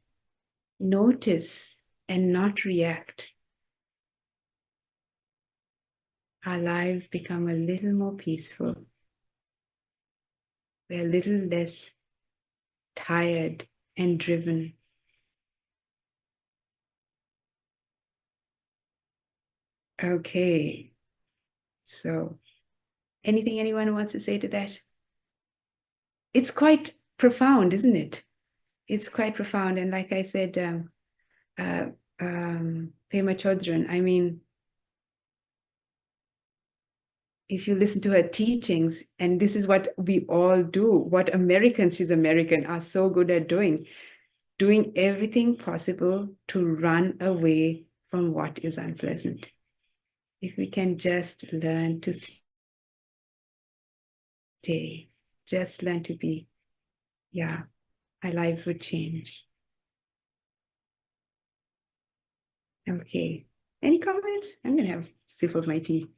notice and not react, our lives become a little more peaceful. We're a little less tired and driven. Okay. So, anything anyone wants to say to that? It's quite profound, isn't it? It's quite profound. And like I said, Pema Chodron, I mean, if you listen to her teachings, and this is what we all do, what Americans, she's American, are so good at doing everything possible to run away from what is unpleasant. If we can just learn to stay, just learn to be, our lives would change. Okay. Any comments? I'm going to have a sip of my tea.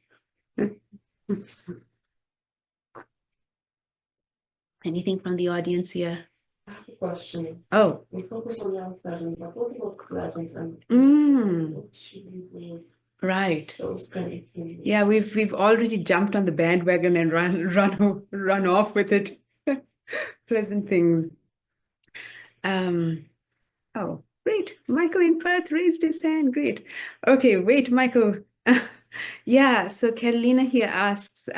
Anything from the audience here? I have a question. Oh. We focus on the unpleasant, but what about pleasant and what should we do? Right. Those kind of things. Yeah, we've already jumped on the bandwagon and run off with it. Pleasant things. Oh, great. Michael in Perth raised his hand. Great. Okay, wait, Michael. Yeah, so Carolina here asks,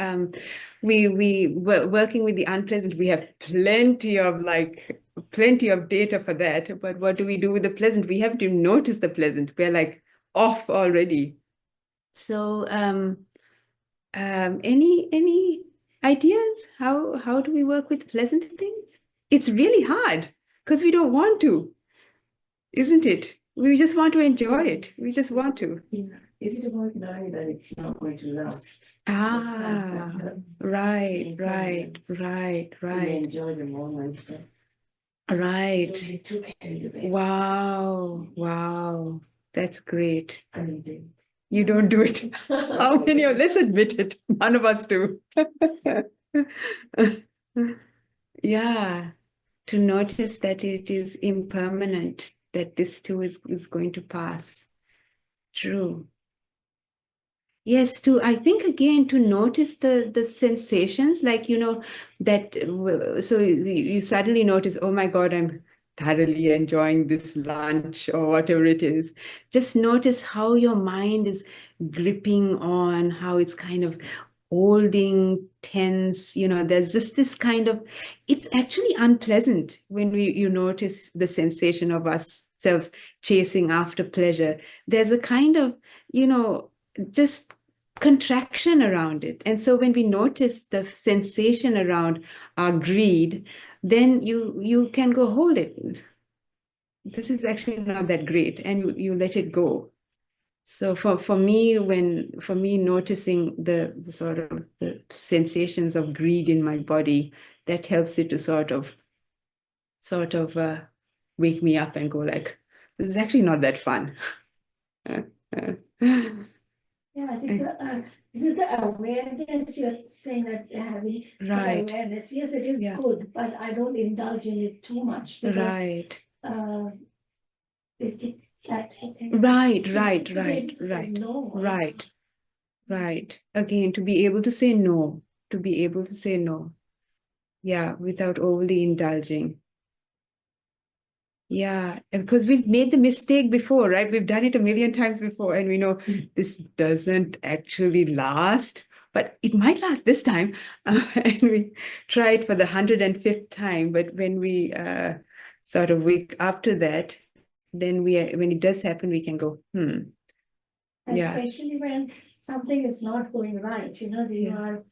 we were working with the unpleasant. We have plenty of data for that. But what do we do with the pleasant? We haven't even noticed the pleasant. We're like off already. So any ideas? How do we work with pleasant things? It's really hard because we don't want to, isn't it? We just want to enjoy it. We just want to. Yeah. Is it about knowing that it's not going to last? Right. To enjoy the moment. Right. Don't be too carried away. Wow. That's great. I don't do it. You don't do it. How many of, let's admit it. None of us do. Yeah. To notice that it is impermanent, that this too is going to pass. True. Yes, I think again to notice the sensations, like, that, so you suddenly notice, oh my God, I'm thoroughly enjoying this lunch or whatever it is. Just notice how your mind is gripping on, how it's kind of holding tense, there's just this kind of, it's actually unpleasant when you notice the sensation of ourselves chasing after pleasure. There's a kind of, just contraction around it. And so when we notice the sensation around our greed, then you can go, hold it. This is actually not that great, and you let it go. So for me noticing the sort of the sensations of greed in my body, that helps it to sort of wake me up and go like, this is actually not that fun. Yeah, I think is it the awareness you're saying that having Right. the awareness? Yes, it is Yeah. good, but I don't indulge in it too much because Right. is it that Right. No. Right. Right. Again, to be able to say no, to be able to say no. Yeah, without overly indulging. Yeah, because we've made the mistake before, right? We've done it a million times before, and we know this doesn't actually last, but it might last this time. And we try it for the 105th time, but when we sort of wake up to that, then when it does happen, we can go, yeah, Especially when something is not going right, you know, you Yeah. are,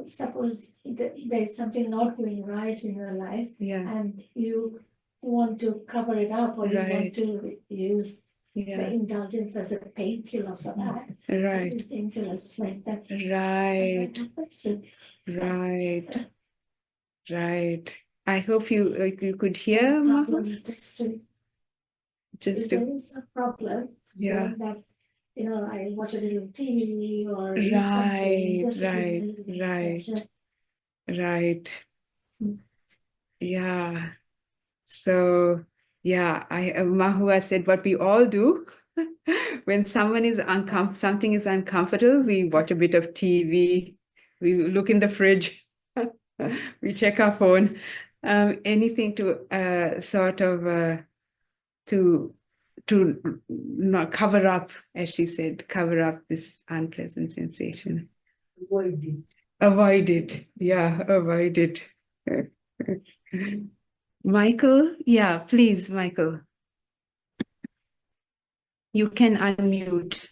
suppose there's something not going right in your life yeah, and you want to cover it up or you want Right. to use the yeah, indulgence as a painkiller for that. right, It's dangerous like that. right, That happens with us. right, right. I hope you could hear, Some Maha. problem just to, Just if to, there is a problem, yeah. then that, you know, I watch a little TV or read something just to give me a little bit of pleasure. Right. Mm. Yeah. So, yeah, Mahua said what we all do when something is uncomfortable, we watch a bit of TV, we look in the fridge, we check our phone, anything to sort of to not cover up, as she said, cover up this unpleasant sensation. Avoid it. Yeah, avoid it. Michael, yeah, please, Michael. You can unmute.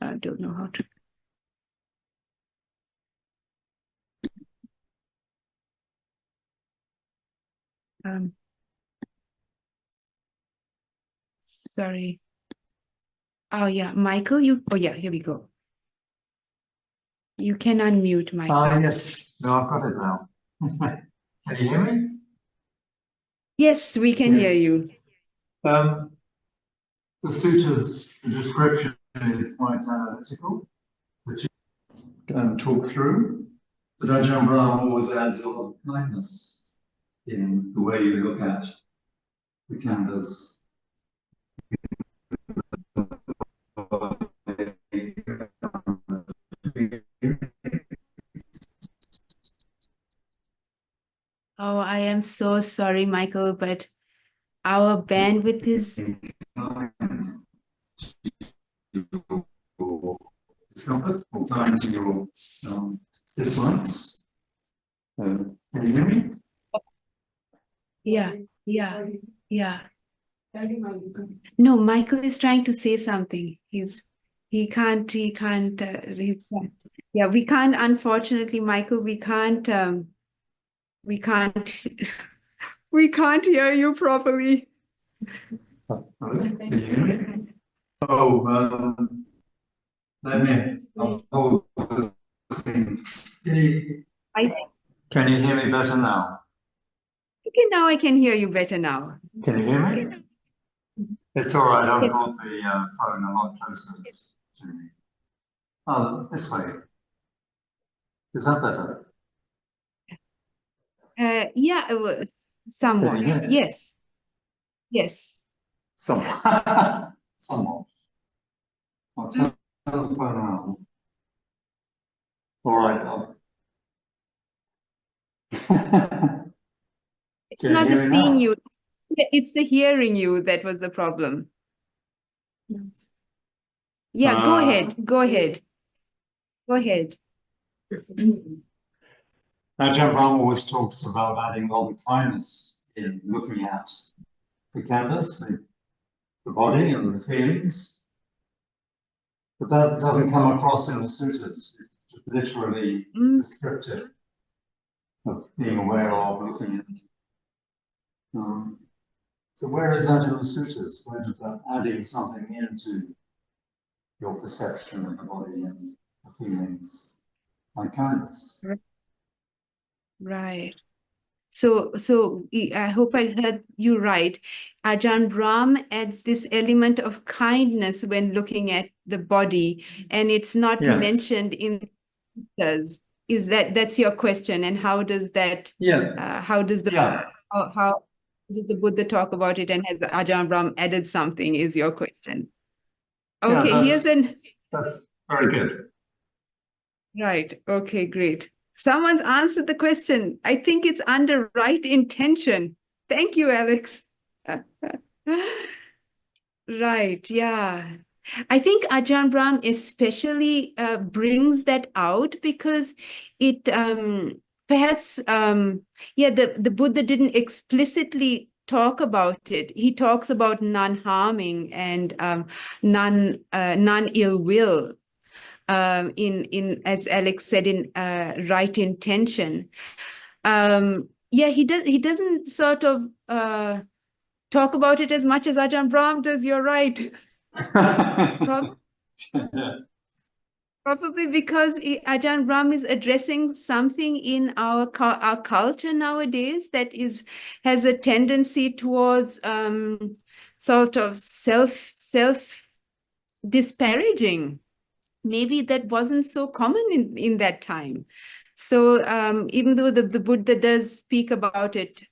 I don't know how to. Sorry. Oh, yeah, Michael, oh, yeah, here we go. You can unmute, Michael. Yes, no, I've got it now. Can you hear me? Yes, we can hear you. The sutras, the description is quite analytical, which you can talk through. But Ajahn Brahm always adds a lot of kindness in the way you look at the Khandas. Oh, I am so sorry, Michael, but our bandwidth is. Discomfort or kind to your dislikes. Can you hear me? Yeah, yeah. No, Michael is trying to say something. He can't, yeah, we can't, unfortunately, Michael, we can't, we can't hear you properly. Hello? Can you hear me? Oh, let me hold the thing. Can you hear me better now? Okay, now I can hear you better now. Can you hear me? It's all right. I've Yes. brought the phone a lot closer to me. Oh, this way. Is that better? Yeah, somewhat. Can you hear me? Yes. Yes. Somewhat. Somewhat. I'll turn the phone around. All right. It's Can you not hear the me seeing now? you. It's the hearing you that was the problem. Yeah, go ahead. Go ahead. Go ahead. Ajahn Brahm always talks about adding a lot of kindness in looking at the canvas, the body and the feelings. But that doesn't come across in the sutras. It's literally descriptive of being aware of, looking at. So where is that in the sutras? Where does that adding something into your perception of the body and the feelings like kindness? Right. So I hope I heard you right. Ajahn Brahm adds this element of kindness when looking at the body, and it's not mentioned in sutras. Is that's your question? And how does that? Yeah. How does the how does the Buddha talk about it? And has Ajahn Brahm added something? Is your question? Okay, that's Very good. Right. Okay, great. Someone's answered the question. I think it's under right intention. Thank you, Alex. Right, yeah. I think Ajahn Brahm especially brings that out because it perhaps yeah, the Buddha didn't explicitly talk about it. He talks about non-harming and non-ill will in as Alex said, in right intention. Yeah, he doesn't sort of talk about it as much as Ajahn Brahm does. You're right. Probably because Ajahn Brahm is addressing something in our culture nowadays that has a tendency towards sort of self disparaging. Maybe that wasn't so common in that time. So even though the Buddha does speak about it,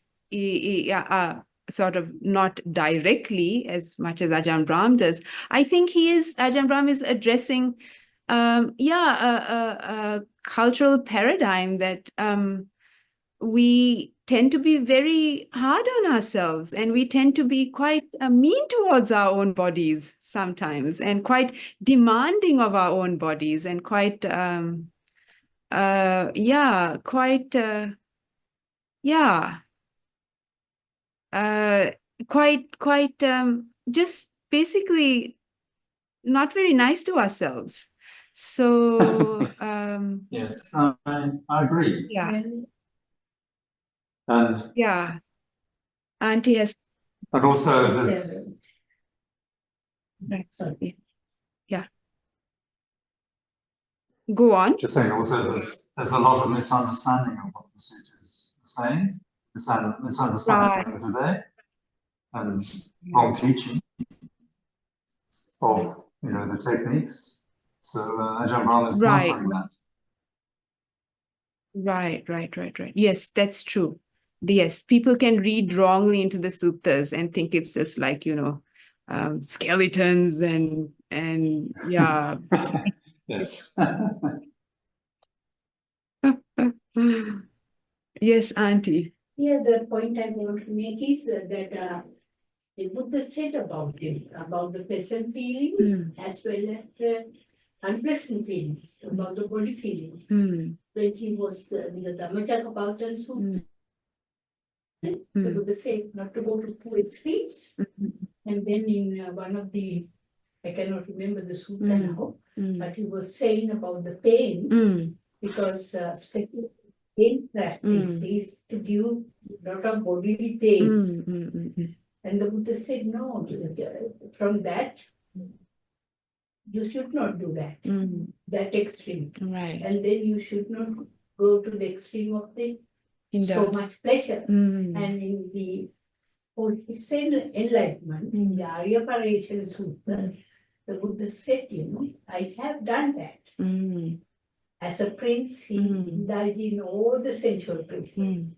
sort of not directly as much as Ajahn Brahm does, I think Ajahn Brahm is addressing a cultural paradigm that we tend to be very hard on ourselves, and we tend to be quite mean towards our own bodies sometimes, and quite demanding of our own bodies, and quite quite just basically not very nice to ourselves. So yes, I agree. Yeah. And Yeah. Auntie has. and also this. Right. Sorry. Yeah. Go on. Just saying, also there's a lot of misunderstanding of what the sutras are saying, misunderstanding today, and wrong teaching of the techniques. So Ajahn Brahm is countering that. Right. Yes, that's true. Yes, people can read wrongly into the suttas and think it's just like, skeletons and yeah. Yes. Yes, Auntie. Yeah, the point I want to make is that the Buddha said about it, about the pleasant feelings as well as the unpleasant feelings, about the body feelings. When he was in the Dhammacakkappavattana Sutta, the Buddha said not to go to two extremes. And then in one of the, I cannot remember the sutta now, but he was saying about the pain, because especially pain practice is to give a lot of bodily pains. And the Buddha said, no, from that, you should not do that, that extreme. Right. And then you should not go to the extreme of so much pleasure. And in the enlightenment, in the Arya Parayana Sutta, the Buddha said, I have done that. As a prince, he indulged in all the sensual pleasures.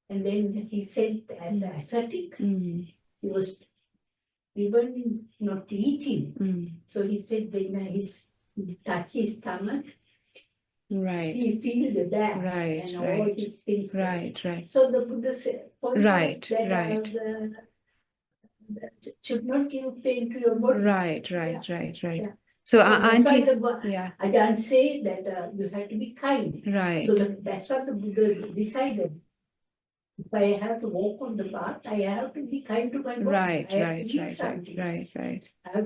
And then he said, as an ascetic, he was even not eating. So he said, when he touched his stomach, he feels that, and all his things. Right. So the Buddha said, Right. that should not give pain to your body. Right. Yeah. So, So Auntie, Ajahn say that you have to be kind. Right. So that's what the Buddha decided. If I have to walk on the path, I have to be kind to my body. Right. I have to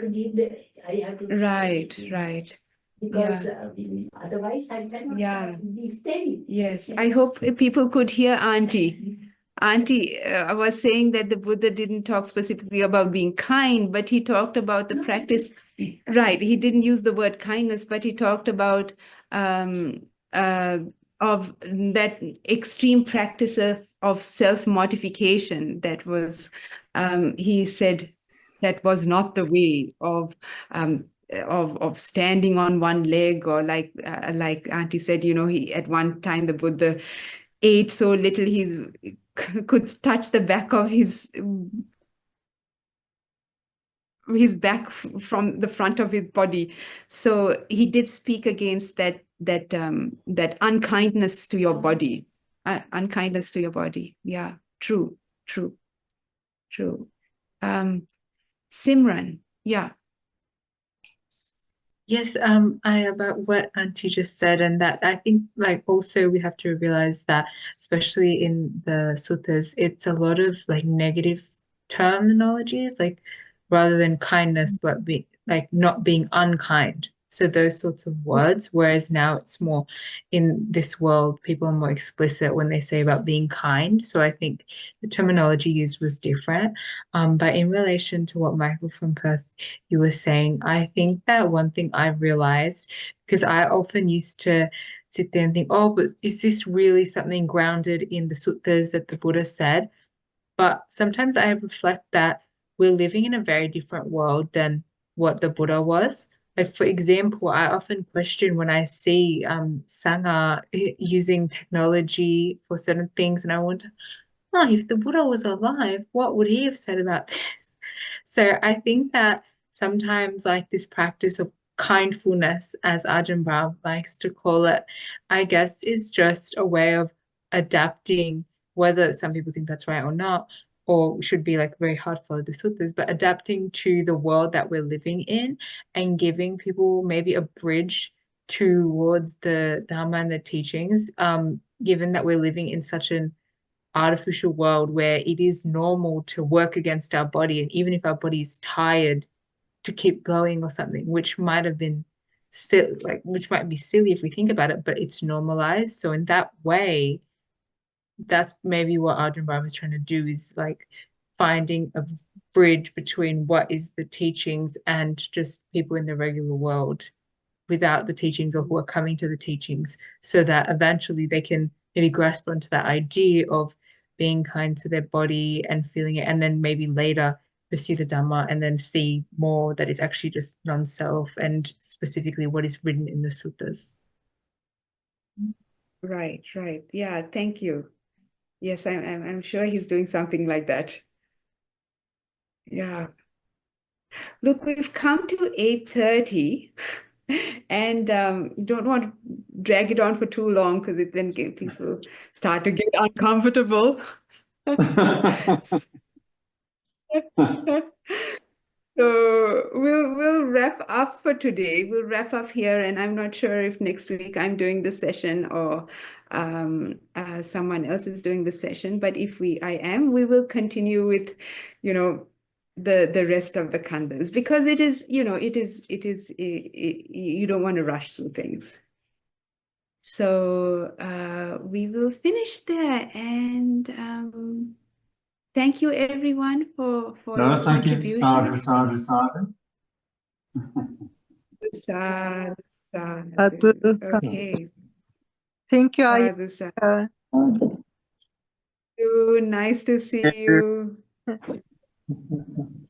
give I have to. Right. Because otherwise I cannot be steady. Yes, I hope people could hear Auntie. Auntie was saying that the Buddha didn't talk specifically about being kind, but he talked about the practice. Right, he didn't use the word kindness, but he talked about of that extreme practice of self-mortification that was, he said, that was not the way of standing on one leg, or like Auntie said, he at one time the Buddha ate so little he could touch the back of his his back from the front of his body. So he did speak against that unkindness to your body, unkindness to your body. Yeah, true. Simran, yeah. Yes, about what Auntie just said, and that I think like also we have to realize that especially in the suttas, it's a lot of like negative terminologies, like rather than kindness, but be like not being unkind. So those sorts of words, whereas now it's more in this world, people are more explicit when they say about being kind. So I think the terminology used was different. But in relation to what Michael from Perth you were saying, I think that one thing I realized, because I often used to sit there and think, oh, but is this really something grounded in the suttas that the Buddha said? But sometimes I reflect that we're living in a very different world than what the Buddha was. Like, for example, I often question when I see Sangha using technology for certain things, and I wonder, oh, if the Buddha was alive, what would he have said about this? So I think that sometimes like this practice of kindfulness, as Ajahn Brahm likes to call it, I guess is just a way of adapting, whether some people think that's right or not, or should be like very hard for the suttas, but adapting to the world that we're living in and giving people maybe a bridge towards the Dhamma and the teachings, given that we're living in such an artificial world where it is normal to work against our body, and even if our body is tired, to keep going or something, which might have been silly, like which might be silly if we think about it, but it's normalized. So in that way, that's maybe what Arjun Brahm is trying to do, is like finding a bridge between what is the teachings and just people in the regular world without the teachings, or who are coming to the teachings, so that eventually they can maybe grasp onto that idea of being kind to their body and feeling it, and then maybe later pursue the Dhamma and then see more that is actually just non-self and specifically what is written in the suttas. Right. Yeah, thank you. Yes, I'm sure he's doing something like that. Yeah. Look, we've come to 8:30 and don't want to drag it on for too long because it then people start to get uncomfortable. So we'll wrap up for today. We'll wrap up here, and I'm not sure if next week I'm doing the session or someone else is doing the session. But if I am, we will continue with, the rest of the khandas, because it is, you don't want to rush through things. So we will finish there, and thank you everyone for No, your thank you. contribution. Sadhu, sadhu, sadhu. Sadhu, sadhu. Sadhu, sadhu. Okay. Thank you, Ayya. Sadhu, sadhu. Nice to see you.